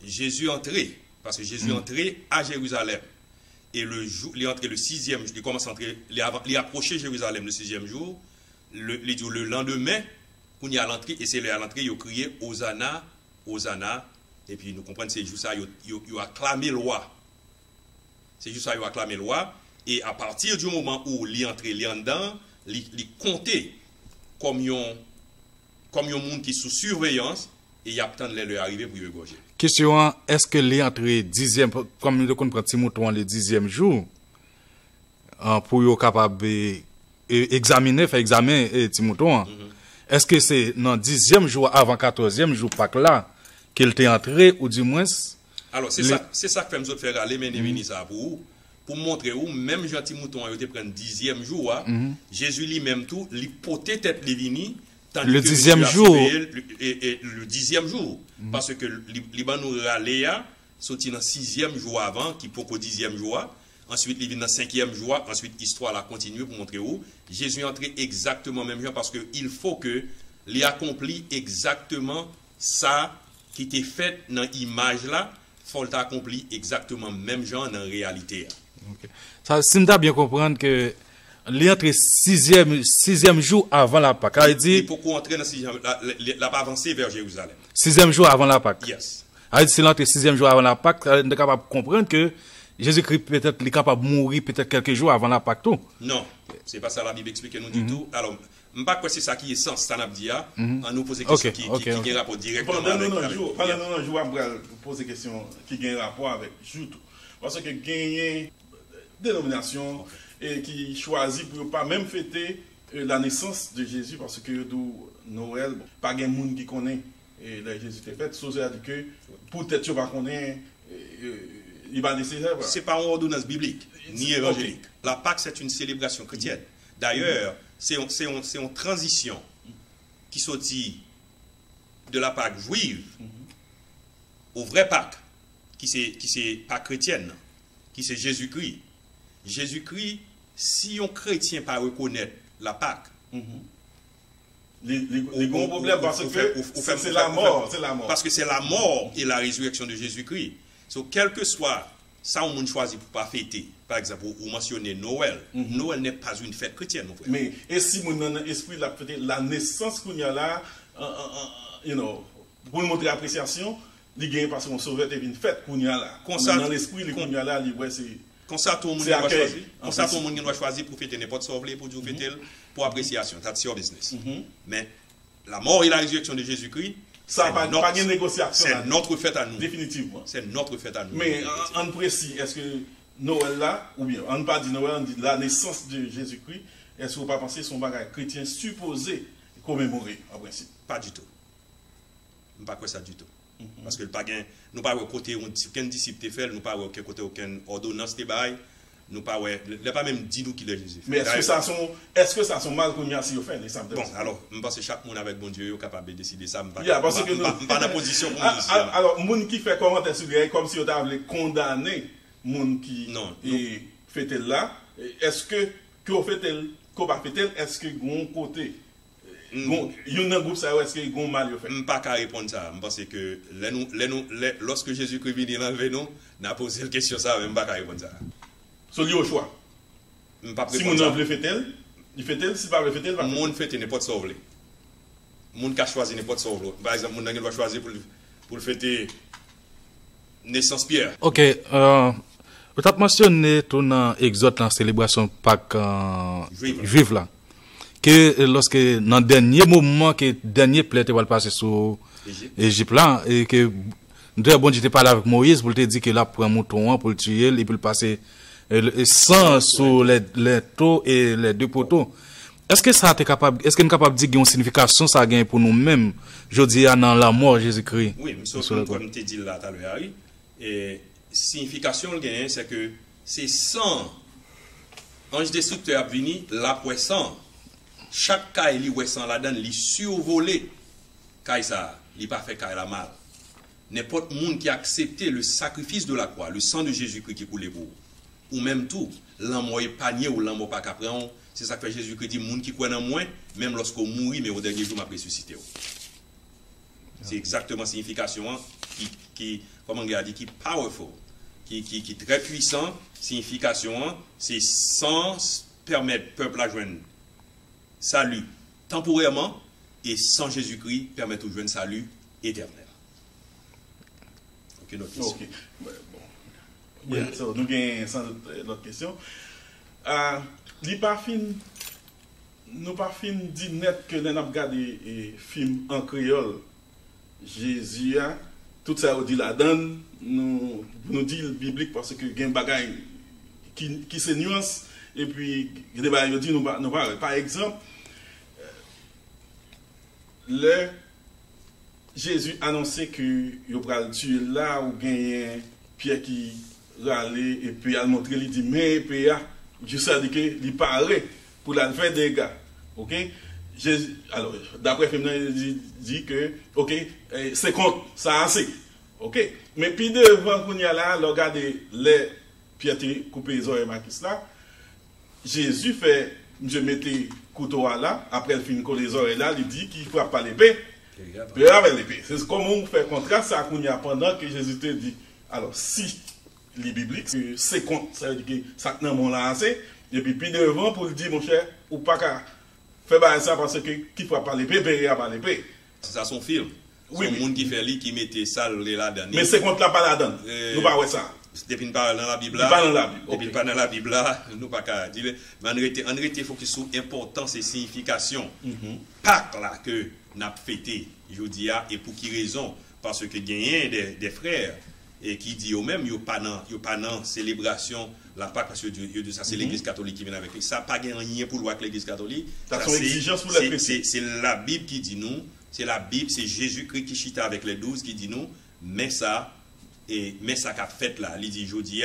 Jésus entré, parce que Jésus entré à Jérusalem. Et le jour, il est entré le 6e jour, il commence à entrer, il approché Jérusalem le 6e jour. Le lendemain, on y a l'entrée, et c'est à l'entrée, il a crié Hosanna, Hosanna. Et puis nous comprenons, c'est juste ça, il a acclamé le roi. C'est juste ça, il a acclamé le roi. Et à partir du moment où il est entré, il est en dedans, il comptait comme un monde qui est sous surveillance, et il y a peut-être leur arriver pour y égorger. Question, est-ce que les entrées 10e, comme nous comprenons Timothée le 10e jour, pour être capable d'examiner, faire examen Timothée, est-ce que c'est dans 10e jour avant 14e jour, Pâques là, qu'il est entré, ou du moins... Alors, c'est ça que nous faire aller, mais ça pour montrer où, même Jean Timothée a été prendre 10e jour, Jésus lui-même tout, il potait tête les vini, le 10e jour. Et le 10e jour. Parce que le Liban nous Léa sorti dans 6e jour avant, qui pour au 10e jour. Ensuite, il vient dans 5e jour. Ensuite, l'histoire a continué pour montrer où Jésus est entré exactement même jour parce qu'il faut que il accompli exactement ça qui était fait dans l'image là. Il faut l'accomplir exactement même genre dans la réalité. Okay. Ça, si nous bien comprendre que l'entre 6e jour avant la Pâque. Il dit pourquoi entrer dans 6e, la pas avancé vers Jérusalem. 6e jour avant la Pâque. Yes. C'est l'entre 6e jour avant la Pâque, on est capable de comprendre que Jésus-Christ peut-être est capable de mourir peut-être quelques jours avant la Pâque tout. Non, c'est pas ça la Bible explique nous du tout. Alors, je ne sais pas quoi c'est ça qui est sens, ça n'a pas dit, on nous pose des questions qui ont rapport directement avec pendant un jour, on va poser des questions qui ont rapport avec jour. Parce que gagner dénomination et qui choisit pour ne pas même fêter la naissance de Jésus parce que Noël, pas de monde qui connaît Jésus était fait, sauf que peut-être tu ne connais il va nécessaire. C'est pas une ordonnance biblique ni évangélique. La Pâque c'est une célébration chrétienne. D'ailleurs, c'est une transition qui sortit de la Pâque juive au vrai Pâque qui c'est Pâque chrétienne, qui c'est Jésus-Christ. Jésus-Christ, si un chrétien pas reconnaître la Pâque, les gros problèmes parce que c'est la mort. Parce que c'est la mort et la résurrection de Jésus-Christ. So, quel que soit ça, on choisit pour pas fêter. Par exemple, vous mentionnez Noël. Noël n'est pas une fête chrétienne, mon frère. Mais et si mon esprit la fêter la naissance qu'on y a là, pour montrer appréciation, il gagne parce qu'on sauve une fête qu'on y a là. Dans l'esprit, qu'on y a là, c'est comme ça, tout le monde doit choisir. Comme ça, tout le monde doit choisir pour fêter n'importe quoi, pour dire fêter pour appréciation. That's your business. Mais la mort et la résurrection de Jésus-Christ, ça pas de négociation. C'est notre fête à nous. Définitivement. C'est notre fête à nous. Mais en précis, est-ce que Noël là, ou bien on ne pas dit Noël, on dit la naissance de Jésus-Christ, est-ce que vous ne pas penser son bagage chrétien supposé commémorer en principe? Pas du tout. Je ne pas ça du tout. Parce que le pagan, nous pas côté aucun disciple fait, nous pas côté aucune ordonnance de bail, nous pas pas même dit nous qu'il est Jésus. Mais est-ce que ça sont mal qu'on y a si au fait bon, alors, je pense que chaque monde avec bon Dieu est capable de décider ça, parce que pas dans position pour alors monde qui fait commentaire sur comme si on avait condamné monde qui Non, et fait là, est-ce que qu'on fait tel qu'on va fait tel, est-ce que gon côté yon nan groupe ça est-ce que gon mal yo fait? Je ne peux pas répondre ça. Je pense que lorsque Jésus-Christ vient enlever nous, n'a posé la question ça, je ne peux pas répondre ça. So li au choix. Je ne peux pas Si répondre mon ça. veut fait tel, il fait tel, si pas veut fait tel, va Le monde fait n'importe quoi sauver. Le monde qui a choisi n'importe quoi. Par exemple, le monde va choisir pour fêter naissance Pierre. Ok, vous avez mentionné tout dans Exode, dans la célébration Pâques juive là. Que lorsque dans le dernier moment, que le dernier plainte va passer sur Égypte là, et que bon Dieu parlé avec Moïse pour te dire que là prend un mouton pour le tuer et puis le passer sang sur les taux et les deux poteaux. Est-ce que ça est capable, est-ce que nous capable de dire qu'il y a une signification ça gagne pour nous-mêmes, je dis dans la mort de Jésus-Christ? Oui, mais comme tu dis là tout à l'heure, et signification le gain, c'est que c'est sang. Ange destructeur a venu, la poisson. Chaque cas il y sang là-dedans, il survolé. Kai ça, il pas fait kai la mal. N'importe monde qui a accepté le sacrifice de la croix, le sang de Jésus-Christ qui coulait pour, ou même tout, l'amour est panier ou l'amour pas qu'après, c'est ça que fait Jésus-Christ dit, monde qui croit en moi, même lorsqu'on mourit, mais au dernier jour m'a ressuscité. C'est exactement la signification qui comment on dit, qui powerful, qui est très puissant. Signification, c'est sans permettre peuple à joindre salut temporairement et sans Jésus-Christ permettre de joindre salut éternel. Ok, notre question. Ok. Bon. Yeah, so, nous avons sans doute l'autre question. Nous pas fin dit net que nous avons regardé un film en créole. Jésus, tout ça on dit là-dedans, nous dit le biblique parce que il y a des bagages qui se nuance et puis il y a des bagages qui nous pas. Par exemple, le Jésus annonçait que il va le tuer là où gagne Pierre qui râlait et puis il montré il dit mais Pierre juste a dit que il paraît pour la faire des gars. OK? Jésus, alors d'après le film dit que OK, c'est contre ça assez. OK? Mais puis devant qu'on y a là, regardez les Pierre couper les oreilles Marquis là. Jésus fait je mettais couteau là après le film coller les oreilles là, il dit qu'il frappe pas l'épée. Pierre avec l'épée. C'est comment on fait contraste ça qu'on y a pendant que Jésus te dit. Alors si les bibliques c'est contre ça veut dire que ça n'a mon lancé et puis devant pour le dire mon cher ou pas qu'à faire ça parce que qui frappe pas l'épée Pierre pas l'épée. C'est ça son film. Oui, le monde qui fait lui qui mettait ça là-dedans. Mais c'est contre la pas là-dedans. Nous pas ouais ça. Depuis ne pas dans la Bible là. Depuis pas dans la Bible là, nous pas qu'à dire mais en réalité faut que soit important ces significations. Pâques là que n'a fêté jeudi et pour qui raison parce que gagnent des frères et qui dit eux même yo pas dans célébration la Pâques parce que ça c'est l'église catholique qui vient avec lui. Ça pas rien pour loi avec l'église catholique. C'est la Bible qui dit nous, c'est la Bible, c'est Jésus-Christ qui chita avec les 12 qui dit nous, mais ça qu'a fait là, il dit jeudi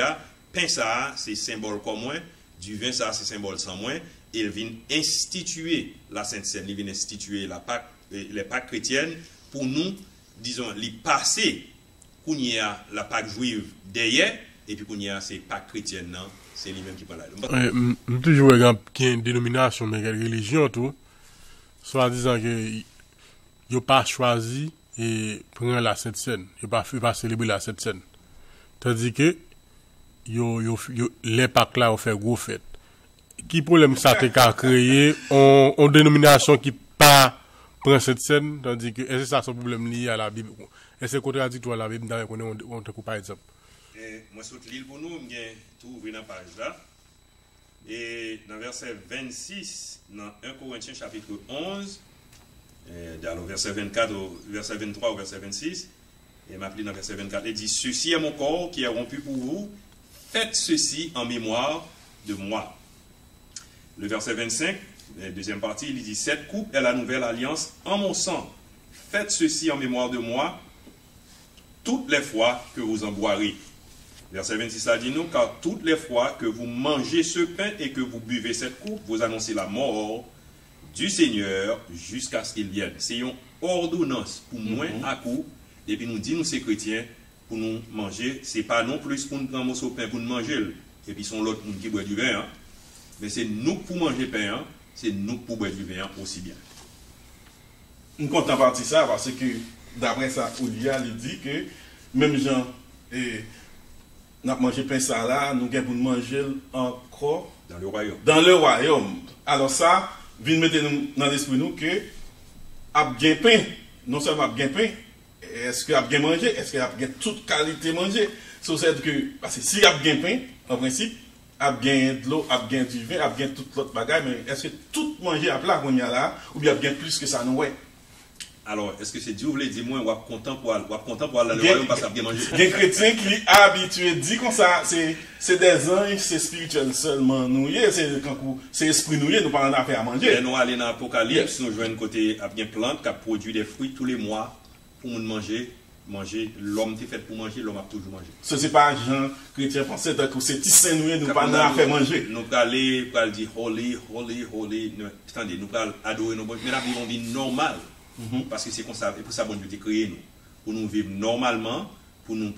pain ça c'est symbole comme moi, du vin ça c'est symbole sans moi, et il vient instituer la Sainte Seine, il vient instituer la Pâques les Pâques chrétiennes pour nous, disons, les passer qu'on y a la Pâques juive derrière et puis qu'on y a ces Pâques chrétiennes non, c'est lui-même qui parle là. Je toujours exemple qu'il y a une dénomination mais quelle religion tout, soit disant que yo pas choisi et prendre la Sainte Seine, yo pas célébrer la Sainte Seine. Tandis que yo les Pâques là on fait gros fête. Qui problème ça t'est qu'à créer en dénomination qui pas prend cette scène, tandis que est-ce que ça c'est un problème lié à la Bible? Est-ce que c'est contradictoire à la Bible dans on te coupe par exemple? Moi sur l'île pour nous, j'ai tout ouvert dans la page là. Et dans verset 26 dans 1 Corinthiens chapitre 11 dans le verset 24 au verset 23 au verset 26 et m'appelle dans verset 24 il dit ceci est mon corps qui est rompu pour vous, faites ceci en mémoire de moi. Le verset 25 la deuxième partie, il dit cette coupe est la nouvelle alliance en mon sang. Faites ceci en mémoire de moi toutes les fois que vous en boirez. Verset 26, ça dit nous, car toutes les fois que vous mangez ce pain et que vous buvez cette coupe, vous annoncez la mort du Seigneur jusqu'à ce qu'il vienne. C'est une ordonnance pour moins à coup, et puis nous dit nous ces chrétiens, pour nous manger, c'est pas non plus pour nous prendre un morceau de pain pour nous manger, et puis son l'autre qui boit du vin, hein. Mais c'est nous pour manger pain, hein. C'est nous pour boire du vin aussi bien. Nous comptons partir ça parce que d'après ça, Oulia il dit que même gens nous avons mangé pain ça là, nous avons pour manger encore Dans le royaume. dans le royaume. Alors ça, vient mettre dans l'esprit nous que a bien pain, non seulement a bien pain, est-ce qu'il a bien mangé, est-ce qu'il a bien toute qualité manger. C'est que parce que si il a bien pain, en principe, a bien de l'eau, a bien du vin, a bien toute l'autre bagaille, mais est-ce que tout manger à plat qu'on y a là, ou bien bien plus que ça nous ouais. Alors, est-ce que c'est Dieu voulait dire moi, on va content pour aller dans le royaume parce qu'il a bien mangé? Il y a des chrétiens qui habitués dit comme ça, c'est des anges, c'est spirituel seulement nous, c'est esprit nous parlons d'affaires à manger. Et nous allons dans l'Apocalypse, nous jouons un côté à bien plante qui a produit des fruits tous les mois pour nous manger. L'homme est fait pour manger, l'homme a toujours mangé. Ce n'est pas Jean chrétien pensait que c'est petit saint nous pas à faire manger. Nous allons dire holy, holy, holy. Attendez, nous allons adorer nos bons. Mais là, nous vivons normal. Parce que c'est comme ça, et pour ça, bon Dieu t'a créé nous. Pour nous vivre normalement, pour nous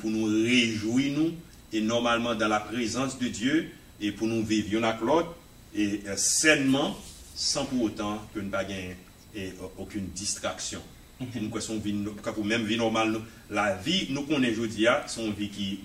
réjouir nous, et normalement dans la présence de Dieu, et pour nous vivre y'en a que l'autre, et sainement, sans pour autant que nous n'ayons pas aucune distraction. Nous pour même vie normale, la vie nous connaissons aujourd'hui, c'est une vie qui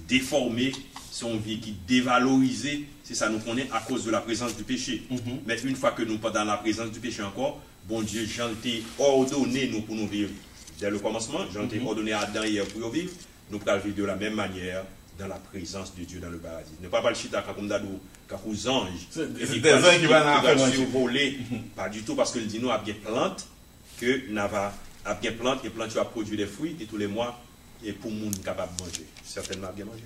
déformée, c'est une vie qui dévalorisée, c'est ça nous connaît à cause de la présence du péché. Mais une fois que nous sommes dans la présence du péché encore, bon Dieu, j'en ai ordonné nous pour nous vivre dès le commencement, j'en ai ordonné à Adam hier pour vivre, nous pouvons vivre de la même manière dans la présence de Dieu dans le paradis. Ne pas le chita comme d'adou, car aux anges. C'est des anges qui vont survoler. Pas du tout, parce que le dit nous a bien plante, que Nava a bien plante, et plante a produit des fruits, et tous les mois, et pour le monde capable de manger. Certainement bien manger.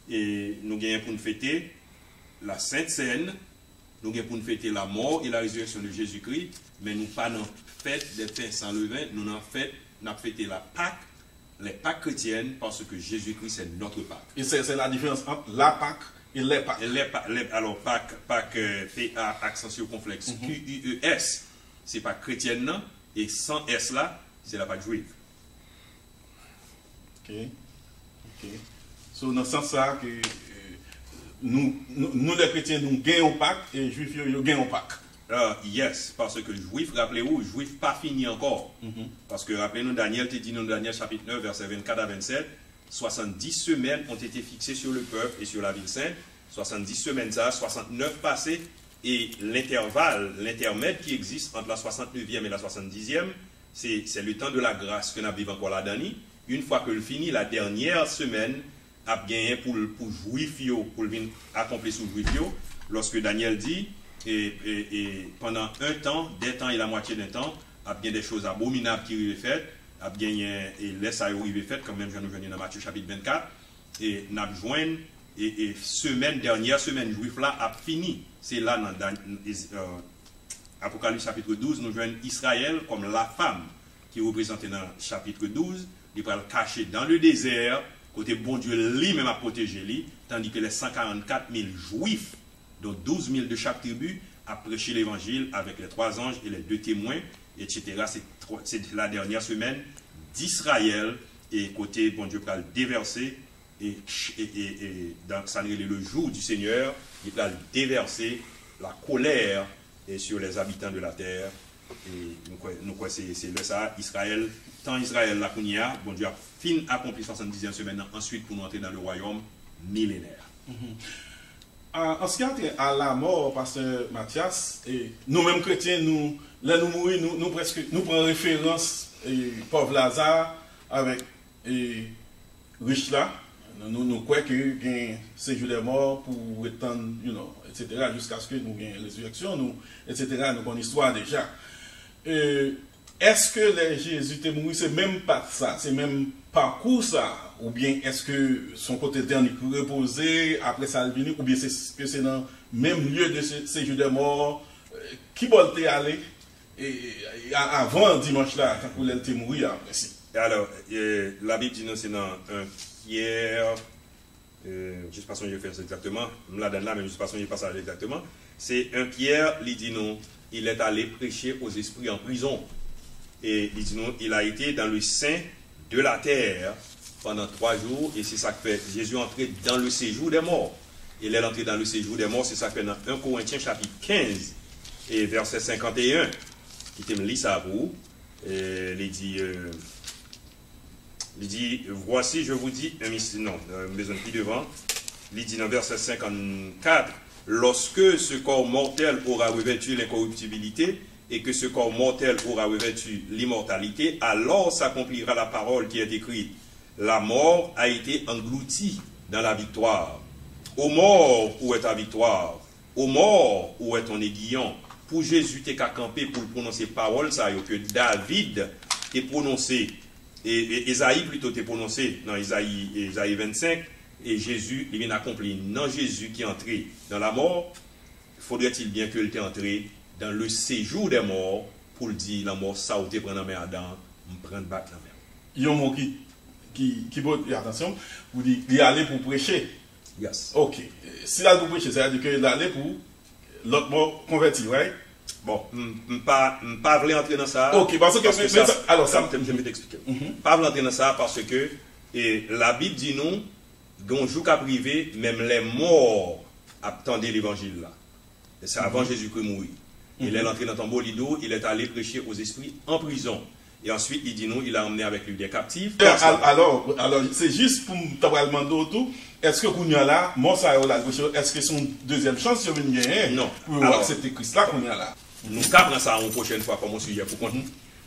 Et nous gagnons pour nous fêter la Sainte Seine, nous gagnons pour nous fêter la mort et la résurrection de Jésus-Christ, mais nous pas dans fête des pains sans levain, nous avons fêté la Pâque, les Pâques chrétiennes, parce que Jésus-Christ c'est notre Pâque. Et c'est la différence entre la Pâque et les Pâques. Alors Pâque, P-A, accent circonflexe, Q-U-E-S, c'est pas chrétienne, non, et sans S là, c'est la Pâque juive. Ok. So, dans ce sens-là, que nous les chrétiens, nous gagnons Pâques et les juifs, ils gagnent Pâques. Yes, parce que le juif, rappelez-vous, le juif pas fini encore. Parce que rappelez-nous, Daniel te dit dans Daniel chapitre 9, verset 24 à 27, 70 semaines ont été fixées sur le peuple et sur la ville sainte. 70 semaines, ça, 69 passées, et l'intermède qui existe entre la 69e et la 70e, c'est le temps de la grâce que nous vivons encore là, Dani. Une fois que le fini, la dernière semaine, a gagné pour juif, pour venir accomplir sous juif, lorsque Daniel dit, et pendant un temps, des temps et la moitié d'un temps, a bien des choses abominables qui arrivent faites, a bien et laisse à arriver faites, comme même je nous venons dans Matthieu chapitre 24, et n'a joint et dernière semaine juif là a fini. C'est là dans Apocalypse chapitre 12, nous joignons Israël comme la femme qui est représentée dans chapitre 12, il va le cacher dans le désert, côté bon Dieu lui-même a protégé lui, tandis que les 144 000 juifs, dont 12 000 de chaque tribu, a prêché l'évangile avec les 3 anges et les 2 témoins, etc. C'est la dernière semaine d'Israël, et côté bon Dieu va le déverser, et dans ça le jour du Seigneur, il va le déverser la colère et sur les habitants de la terre. Et nous quoi c'est le ça, Israël, tant Israël la Kounia, bon Dieu a fin accompli 70e semaine, ensuite pour nous entrer dans le royaume millénaire. En ce qui est à la mort, pasteur Mathias, et nous-mêmes chrétiens, nous mourir, nous prenons référence pauvre Lazare avec riche là. Nous croyons que séjour des morts pour étendre, etc., jusqu'à ce que nous ayons résurrection, etc., nous avons une histoire déjà. Est-ce que les Jésus étaient morts, c'est même pas ça, c'est même parcours ça, ou bien est-ce que son côté dernier peut reposer après ça venir, ou bien c'est dans le même lieu de séjour des morts, qui voulait aller avant dimanche là, quand il était mort après ça. Alors, la Bible dit non, c'est dans un Pierre, je ne sais pas si je fais ça exactement, je la donne là, mais je ne sais pas si je passe ça exactement. C'est un Pierre, il dit non, il est allé prêcher aux esprits en prison. Et il dit non, il a été dans le sein de la terre pendant 3 jours, et c'est ça que fait Jésus entrer dans le séjour des morts. Il est entré dans le séjour des morts, c'est ça que fait dans 1 Corinthiens chapitre 15 et verset 51. Qui me lit ça pour vous. Il dit, voici, je vous dis, non, besoin de plus devant. Il dit dans verset 54, lorsque ce corps mortel aura revêtu l'incorruptibilité et que ce corps mortel aura revêtu l'immortalité, alors s'accomplira la parole qui est écrite. La mort a été engloutie dans la victoire. Ô mort, où est ta victoire? Ô mort, où est ton aiguillon? Pour Jésus, tu qu'à camper pour prononcer parole, ça, que David est prononcé, et Esaïe plutôt est prononcé dans Esaïe 25, et Jésus, il vient accomplir. Non, Jésus qui est entré dans la mort, faudrait-il bien qu'il était entré dans le séjour des morts pour le dire, la mort, ça, ou te prendre la main Adam, me prendre battre la main. Il y a un mot qui peut, attention, vous dites, il est allé pour prêcher. Yes. Ok. Si là pour prêcher, c'est-à-dire qu'il est allé pour l'autre mot converti, right? Bon, pas voulu entrer dans ça. Ok, parce que alors ça je vais t'expliquer. Pas voulu entrer dans ça parce que la Bible dit nous, qu'on joue qu'à privé, même les morts attendaient l'évangile là. Et c'est avant Jésus-Christ mourir. Il est entré dans ton bolido, il est allé prêcher aux esprits en prison. Et ensuite, il dit nous, il a emmené avec lui des captifs. Alors c'est juste pour me demander autour. Est-ce que Kounia là, est-ce que son deuxième chance sur une gagne? Non. Alors c'était Christ là Kounia là. Nous capons ça une prochaine fois comme sujet pour compte.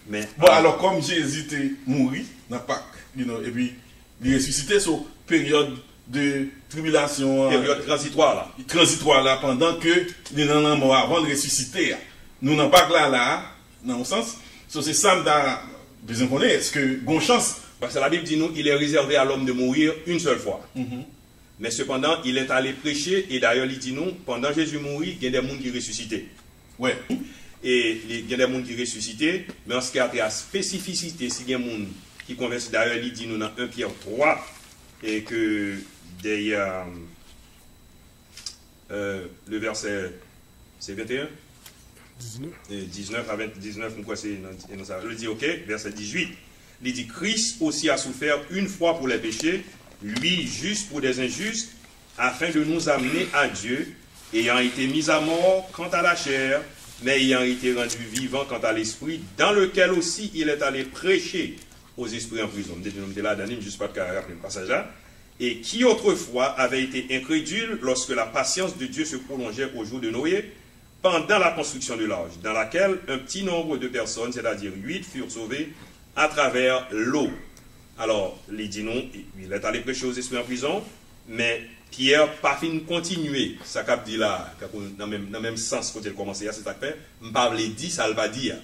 Mais bon, alors comme Jésus était mort dans Pâques, et puis il est ressuscité sur période de tribulation, période transitoire là, pendant que les gens morts avant de ressusciter. Nous n'en Pâques là, dans le sens, c'est ça que besoin de connaître. Est-ce que bonne chance? Parce que la Bible dit nous, il est réservé à l'homme de mourir une seule fois. Mais cependant, il est allé prêcher, et d'ailleurs, il dit nous, pendant Jésus mourit, il y a des gens qui ressuscitaient. Ouais. Et il y a des gens qui ressuscitaient, mais en ce qui a la spécificité, si il y a des gens qui conversent, d'ailleurs, il dit nous dans 1 Pierre 3, et que d'ailleurs, le verset, c'est 21? 19 à 19, pourquoi c'est dans ça? Je dis ok, verset 18. Il dit Christ aussi a souffert une fois pour les péchés, lui juste pour des injustes, afin de nous amener à Dieu, ayant été mis à mort quant à la chair, mais ayant été rendu vivant quant à l'esprit, dans lequel aussi il est allé prêcher aux esprits en prison. Je là, Daniel, juste pas de rappeler le passage là. Et qui autrefois avait été incrédule lorsque la patience de Dieu se prolongeait au jour de Noé, pendant la construction de l'arche, dans laquelle un petit nombre de personnes, c'est-à-dire 8, furent sauvées à travers l'eau. Alors, il dit non, il est allé prêcher aux esprits en prison, mais Pierre pas fin continuer, ça cap dit là, dans le même sens quand il commençait à cet affaire, je pas dit ça le va dire,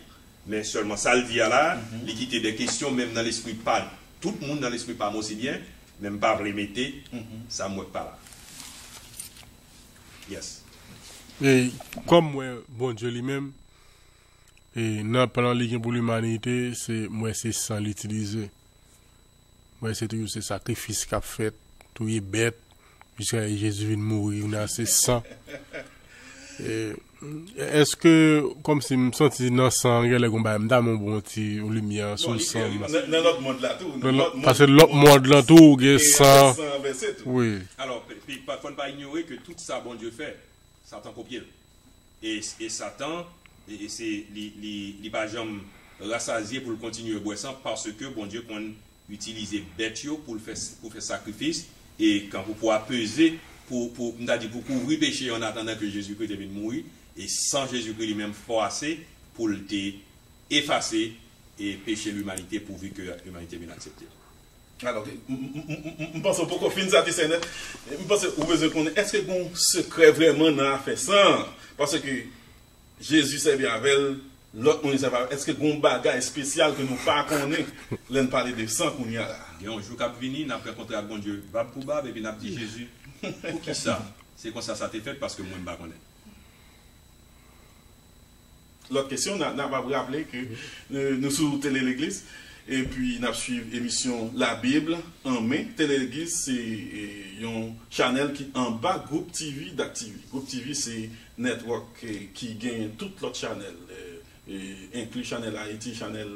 mais seulement ça le dit là, il quitte des questions même dans l'esprit pas, tout le monde dans l'esprit pas moi aussi bien, même pas les mettre, ça ne pas là. Yes. Et comme moi, bon Dieu lui-même, et dans pendant l'Église pour l'humanité, c'est moi c'est sans l'utiliser. Moi c'est toujours ce sacrifice qu'a fait, tout est bête, jusqu'à Jésus vient mourir, on a c'est sang. Est-ce que comme si me senti dans sang, les combats dans mon bon petit lumière sur le sang. Dans l'autre monde là tout. Parce que l'autre monde là tout, il sang. Oui. Alors, il ne faut pas ignorer que tout ça bon Dieu fait. Satan copie. Et Satan, c'est les pas jamais rassasié pour le continuer à boire ça parce que bon Dieu qu'on utilise bête pour faire sacrifice et quand vous pouvez peser pour couvrir péché en attendant que Jésus-Christ vienne mourir et sans Jésus-Christ lui-même forcer pour le effacer et pécher l'humanité pourvu que l'humanité vienne accepter. Alors, je pense que pour qu'on finisse ça, je pense que vous besoin connaître, est-ce que bon secret vraiment n'a fait ça? Parce que Jésus c'est bien avec l'autre, est-ce que bon bagage spécial que nous pas connaître, l'on parler de sang qu'on y a là? Il y a un jour qui vient, nous avons rencontré avec bon Dieu, bab pour bab, et puis nous avons dit Jésus, pour qui ça? C'est comme ça t'est fait parce que moi je ne pas connaître. L'autre question, n'a pas rappelé que nous sommes télé l'église. Et puis, nous suivons l'émission La Bible en mai. Télé l'Église, c'est un channel qui en bas, Groupe TV d'Activité. Groupe TV, c'est un network qui gagne tout l'autre channel. inclut Chanel Haïti, Chanel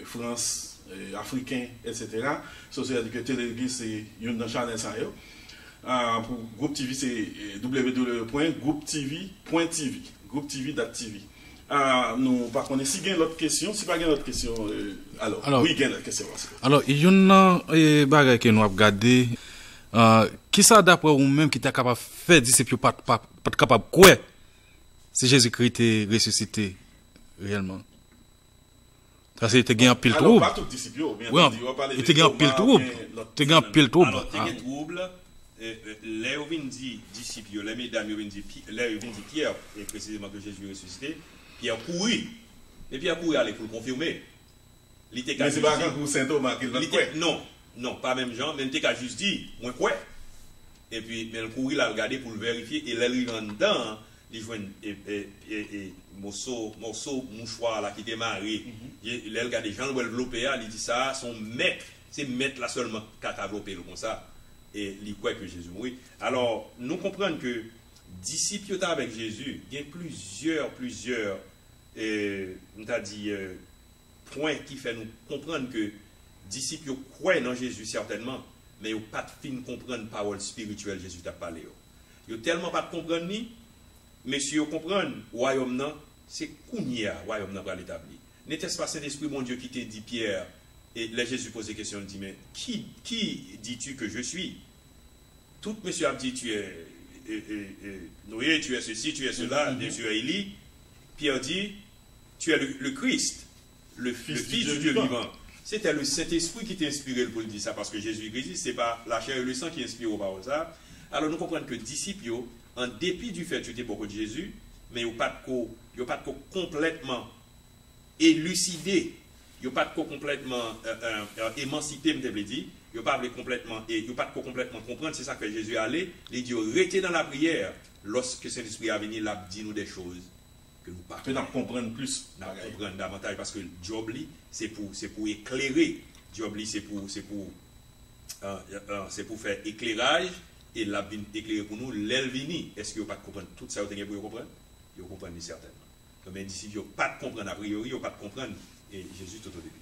France, Africain, etc. Ça veut dire que Télé-Église, c'est une dans Chanel ça. Pour Groupe TV, c'est www.groupetv.tv. Groupetv.tv. Nous, par contre, si il y a une autre question, si pas une autre question, alors, oui, il y a une autre question. Alors, il y a une bagage que nous avons regardé. Qui ça d'après vous-même qui t'a capable de faire disciple pas capable quoi si Jésus-Christ est ressuscité réellement? Parce que tu as gagné un pile trouble. Pas tout disciple, bien oui, il t'a gagné un pile trouble. Tu as gagné un pile trouble. Alors, tu as gagné trouble. Là, on dit disciple, les mesdames, on dit Pierre, et précisément que Jésus est ressuscité. Pierre courit. Et Pierre courit aller pour le confirmer. Mais c'est pas quand pour Saint Thomas qu'il va quoi? Non, pas même Jean, même t'es qu'à juste dit, moi quoi? Et puis, mais le courir l'a regardé pour le vérifier, et là, il rentre dedans, il joue un morceau, mouchoir là qui était marié. Il a regardé Jean le développé, il dit ça, son maître, c'est maître là seulement qui a développé comme ça. Et il croit que Jésus mourit. Alors, nous comprenons que disciples avec Jésus, il y a plusieurs, on t'a dit, points qui fait nous comprendre que disciples croient dans Jésus certainement, mais ils n'ont pas de fin comprendre la parole spirituelle Jésus t'a parlé. Ils n'ont tellement pas de comprendre ni, mais si ils comprennent, royaume non, c'est Kounia, royaume non pour l'établir. N'était-ce pas Saint-Esprit, mon Dieu, qui t'a dit Pierre, et là Jésus pose des questions, il dit, mais qui dis-tu que je suis? Tout monsieur a dit, tu es Noé, tu es ceci, tu es cela, tu es Élie. Pierre dit, tu es le Christ, le Fils du Dieu vivant. C'était le Saint-Esprit qui t'a inspiré pour le dire ça, parce que Jésus-Christ, ce n'est pas la chair et le sang qui inspire aux paroles ça. Alors nous comprenons que disciples, en dépit du fait que tu es beaucoup de Jésus, mais ils n'ont pas de complètement élucidé, ils n'ont pas de complètement émancipé, je te dit, ils n'ont pas de complètement comprendre, c'est ça que Jésus allait, il dit, restez dans la prière, lorsque Saint-Esprit a venu, là, dit nous des choses. Que nous parlons. Nous comprendre plus. Nous comprendre davantage parce que job c'est pour éclairer. Job c'est pour faire éclairage et la vie éclairer pour nous l'elvini. Est-ce que vous pas comprendre tout ça vous avez pour comprendre? Vous comprenez certainement. Mais d'ici vous pas de comprendre a priori, vous pas de comprendre et Jésus tout au début.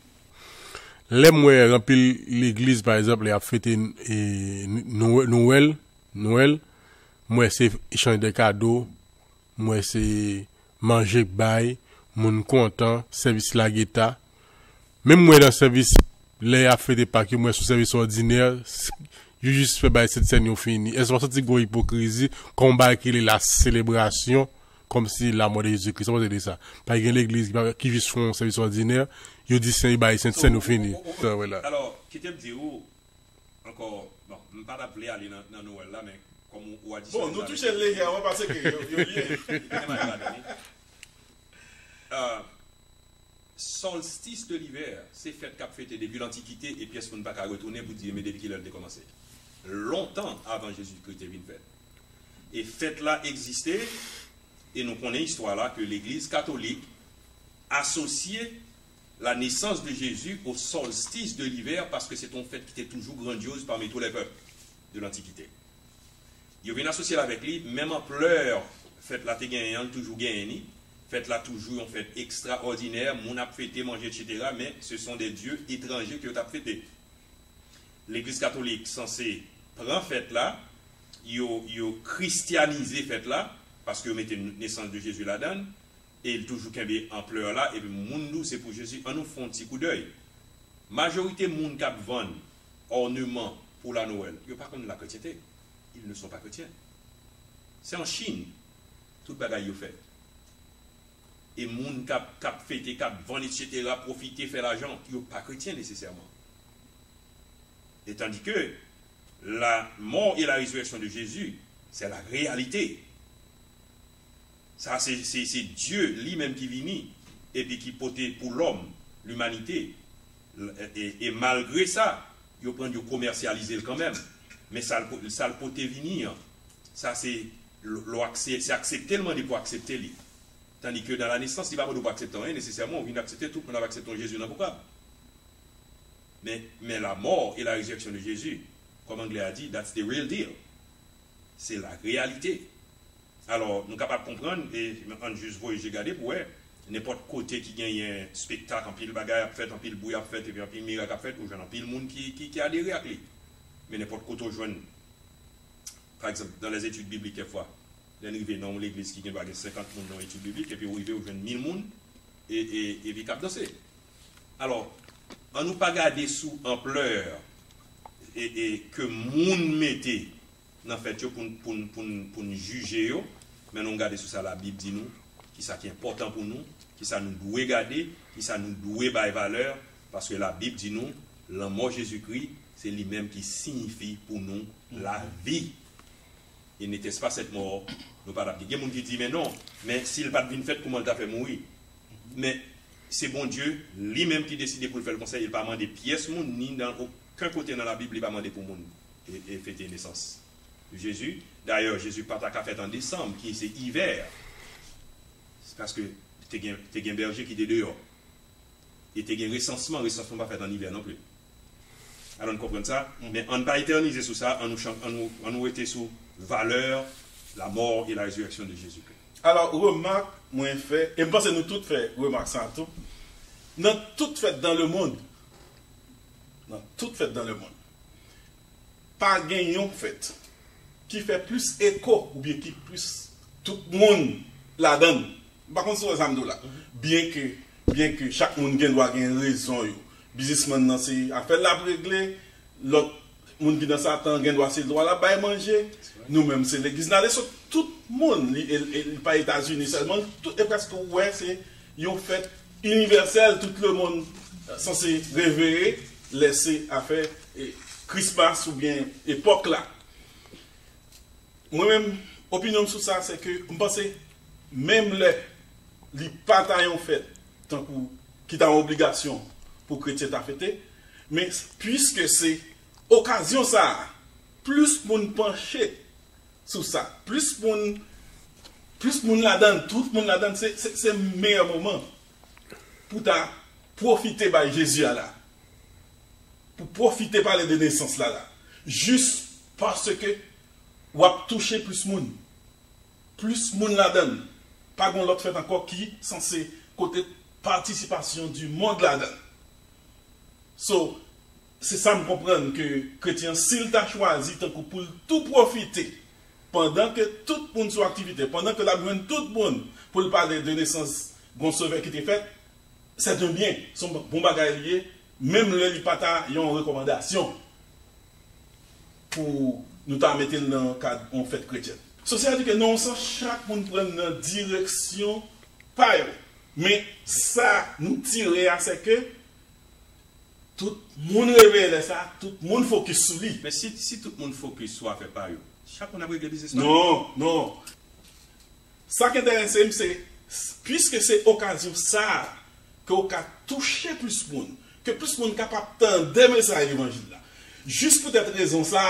Les moi rempli l'église par exemple, il a fêté Noël, moi c'est échanger des cadeaux, moi c'est manger bail, moun content, service la guetta. Même moi dans service, les a fait des paquets, moi sur service ordinaire, je juste fait bail cette scène fini. Est-ce que c'est une hypocrisie, combat qui est la célébration, comme si la mort de Jésus-Christ, on va ça. Par exemple, l'église qui vit sur un service ordinaire, il dit c'est bail cette scène fini. Alors, qui t'aime dire encore, bon, je ne vais pas t'appeler aller dans Noël là, mais comme on a dit. Bon, nous touchons les gars, on va passer que solstice de l'hiver, c'est fête qu'a fêté depuis l'Antiquité et puis est-ce qu'on ne va pas retourner pour dire mais depuis qu'il a commencé. Longtemps avant Jésus-Christ est venu fête. Et fête là existait et nous connaissons l'histoire là que l'Église catholique associait la naissance de Jésus au solstice de l'hiver parce que c'est une fête qui était toujours grandiose parmi tous les peuples de l'Antiquité. Il vient associer avec lui, même en pleurs, fête là t'es gagnant, toujours gagné. Faites là toujours en fait extraordinaire, mon a fêté, manger, etc. Mais ce sont des dieux étrangers qui ont fêté. L'Église catholique censée prendre fête là, ils ont christianisé fête là, parce qu'ils mettaient une naissance de Jésus là-dedans, et ils toujours en pleurs là, et puis moun c'est pour Jésus, on nous fait un petit coup d'œil. Majorité moun qui vendent ornements pour la Noël, ils ne sont pas comme la chrétienté. Ils ne sont pas chrétiens. C'est en Chine, tout bagaille fait. Et moun cap fêté, cap vendre, etc., profiter, faire l'argent, ils ne sont pas chrétiens nécessairement. Et tandis que la mort et la résurrection de Jésus, c'est la réalité. Ça, c'est Dieu lui-même qui vient et puis qui potait pour l'homme, l'humanité. Et malgré ça, ils prennent de commercialiser quand même. Mais ça le potait venir. Ça, c'est accepter tellement de pour accepter lui. Tandis que dans la naissance, il ne va pas accepter rien nécessairement. On vient accepter tout, on va accepter Jésus dans pourquoi. Mais la mort et la résurrection de Jésus, comme l'anglais a dit, that's the real deal. C'est la réalité. Alors, nous sommes capables de comprendre, et en juste voyage, j'ai regardé pour n'importe côté qui gagne un spectacle, en pile bagaille à fait, en pile bouille à fait, et puis en pile miracle à fait, ou en pile monde qui adhère à lui. Mais n'importe côté, je par exemple, dans les études bibliques, quelquefois, l'arrivée dans l'église qui gagne 50 personnes dans l'étude biblique, et puis arriver au jeune 1000 personnes, et puis cap danser. Alors, on nous pas garder sous ampleur, et que monde mettait, en fait, pour nous juger, mais nous garder sous ça, la Bible dit nous, qui ça qui est important pour nous, qui ça nous doit garder, qui ça nous doit bailler valeur, parce que la Bible dit nous, la mort Jésus-Christ, c'est lui-même qui signifie pour nous la vie. Et n'était-ce pas cette mort, nous pas d'appliquer. Il y a des gens qui disent, mais non, mais s'il n'a pas de fait, comment il t'a fait mourir? Mais c'est bon Dieu, lui-même qui décide pour le faire le conseil, il n'a pas demandé pièce, ni dans aucun côté dans la Bible, il n'a pas demandé pour monde et fêter naissance de Jésus. D'ailleurs, Jésus pas ta fête en décembre, qui c'est hiver. C'est parce que tu as un berger qui est dehors. Et tu as un recensement pas fait en hiver non plus. Alors on comprend ça, mais on ne pas éterniser sous ça, on nous était sous valeur, la mort et la résurrection de Jésus-Christ. Alors, remarque, moi, fait, et je pense que nous tous fait, remarque ça tout, dans toute fête dans le monde, pas gagnant fête, qui fait plus écho, ou bien qui plus tout le monde la donne. Par contre, sur les là, bien que chaque monde doit avoir une raison, businessman dans ces affaires là pour régler, l'autre monde qui dans ça temps doit avoir le droit là bas manger, nous-mêmes c'est l'église là, tout le monde, et pas États-Unis seulement, tout est presque ouais, c'est une fête universelle, tout le monde censé révérer, laisser à faire Christmas ou bien époque là. Moi-même, opinion sur ça, c'est que je pense même les batailles en fait, tant que qui ont obligation pour chrétien à fêter, mais puisque c'est occasion ça, plus moun pencher sur ça, plus moun la donne, tout le monde la donne, c'est le meilleur moment pour profiter de Jésus là, pour profiter par de naissance là, juste parce que ou a touché plus moun la donne, pas gon l'autre fait encore qui censé côté participation du monde la donne. So, c'est ça me comprendre que chrétien s'il t'a choisi tant pour tout profiter pendant que tout le monde soit activité, pendant que la besoin tout le monde pour parler de naissance gon sauveur qui était fait, c'est un bien, son bon bagage lié, même le pata y a une recommandation pour nous t'en mettre dans le cadre en fête chrétienne. So, c'est-à-dire que non sans chaque monde prend une direction pas eux. Mais ça nous tire à ce que tout le monde révèle ça, tout le monde focus sur lui. Mais si tout le monde focus soit fait par eux, chacun a réglé le business. Non. Ça qui est intéressant, c'est puisque c'est occasion ça qu'on a touché plus de monde, que plus de monde capable d'entendre message évangile là. Juste pour cette raison ça.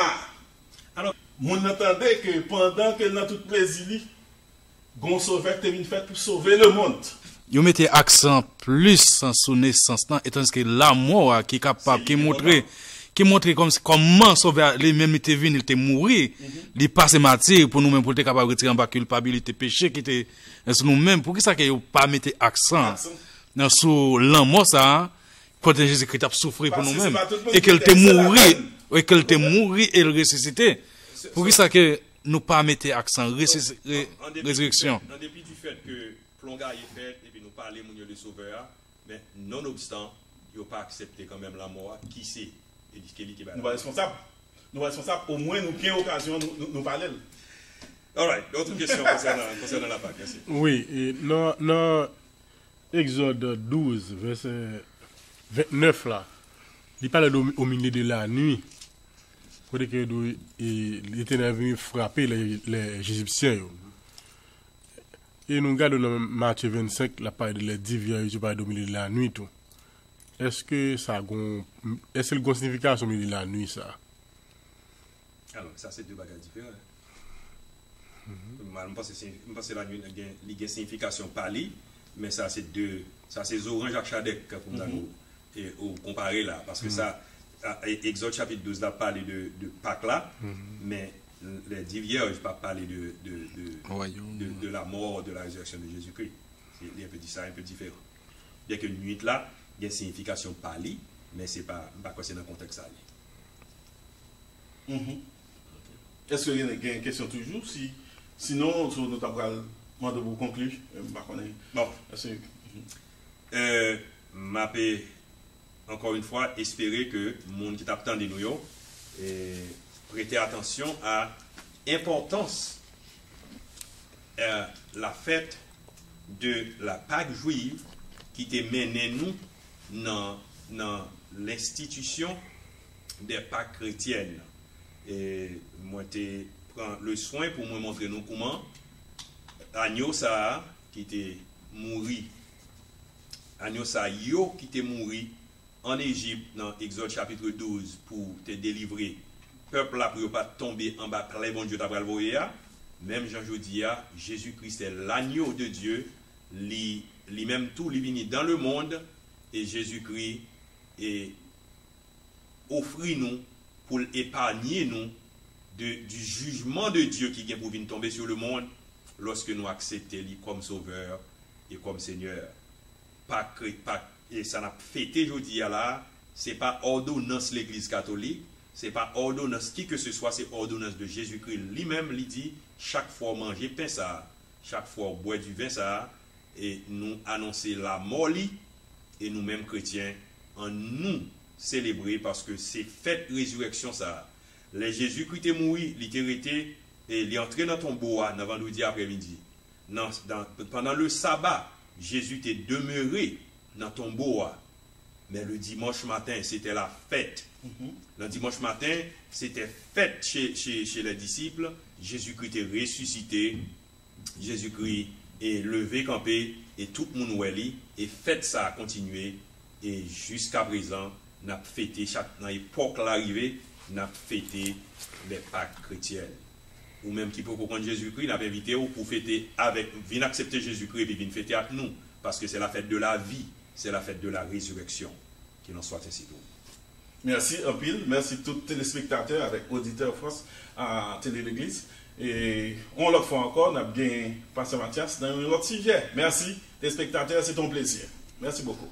Alors, on entendait que pendant que dans tout plaisir, gon sauveur était venu faire pour sauver le monde. Vous mettez accent plus sur naissance, étant que l'amour qui est capable, qui montre comme comment sauver lui-même était venu, il était mourir, il passe matière pour nous-mêmes, pour être capable de retirer en bas culpabilité, péché qui était sur nous-mêmes. Pour qui ça que vous pas mettre accent sur l'amour ça, quand Jésus-Christ a souffert pour nous-mêmes, et qu'elle était mourir, et il ressuscité. Pour qui ça que nous pas mettre accent résurrection. En dépit du fait que plongage est fait et puis nous parler de sauveur, mais nonobstant, ils n'ont pas accepté quand même la mort. Qui c'est? Et qui va. Nous sommes responsables. Au moins nous avons l'occasion de nous parler. Alright, d'autres questions concernant la Pâque. Merci. Oui, et dans Exode 12, verset 29 là, il parle au milieu de la nuit. Côté que l'Éternel est venu frapper les Égyptiens. Et nous regardons dans Matthieu 25, la parole de les 10 vierges qui parlent au milieu de la nuit. Tout. Est-ce que ça a une signification au milieu de la nuit, ça? Alors, ça, c'est deux bagages différents. Je pense que la nuit, il y a une signification pali, mais ça, c'est deux. Ça, c'est orange à Chadek, comme vous comparer là. Parce que ça, Exode chapitre 12, là, parle de Pâques là, mais les 10 vierges pas parler de la mort, de la résurrection de Jésus-Christ. C'est un peu ça, un peu différent. Bien que nuit là, il y a une signification pali, mais c'est pas quoi c'est dans le contexte ça. Est-ce qu'il y a une question toujours? Sinon, nous avons demandé pour conclure. Bon. M'appelle encore une fois espérer que le monde qui t'attend de nous prêter attention à l'importance la fête de la Pâque juive qui te mené nous dans l'institution des Pâques chrétiennes. Et moi, je prends le soin pour me montrer nous comment agneau ça qui était mouru, agneau ça yo qui était mouru en Égypte dans Exode chapitre 12 pour te délivrer. Peuple là pour pas tomber en bas, les bon Dieu t'a envoyé. Même Jean Jodia, Jésus-Christ est l'agneau de Dieu, lui-même tout, lui venu dans le monde, et Jésus-Christ est offrir nous pour épargner nous du jugement de Dieu qui vient pour venir tomber sur le monde lorsque nous acceptons lui comme sauveur et comme Seigneur. Et ça n'a fêté aujourd'hui là, c'est pas ordonnance l'Église catholique, c'est pas ordonnance qui que ce soit, c'est ordonnance de Jésus-Christ lui-même, il dit chaque fois manger pain ça, chaque fois boire du vin ça, et nous annoncer la mort et nous-mêmes chrétiens en nous célébrer parce que c'est fête résurrection ça. Les Jésus-Christ est mort, il était resté et il est entré dans ton bois dans vendredi après-midi. Pendant le sabbat, Jésus était demeuré dans ton bois. Mais le dimanche matin, c'était la fête. Le dimanche matin, c'était fête chez les disciples. Jésus-Christ est ressuscité. Jésus-Christ est levé, campé. Et tout le monde est et fête ça a continué. Et jusqu'à présent, nous avons fêté, dans l'époque l'arrivée, nous avons fêté les Pâques chrétiennes. Ou même qui peut comprendre Jésus-Christ, nous avons invité pour fêter avec, venir accepter Jésus-Christ et venir fêter avec nous. Parce que c'est la fête de la vie, c'est la fête de la résurrection. Qu'il en soit ainsi pour vous. Merci en pile, merci tous les téléspectateurs avec auditeurs France à Télé l'Église. Et on l'autre fois encore, on a bien passé Mathias dans un autre sujet. Merci téléspectateurs, c'est ton plaisir. Merci beaucoup.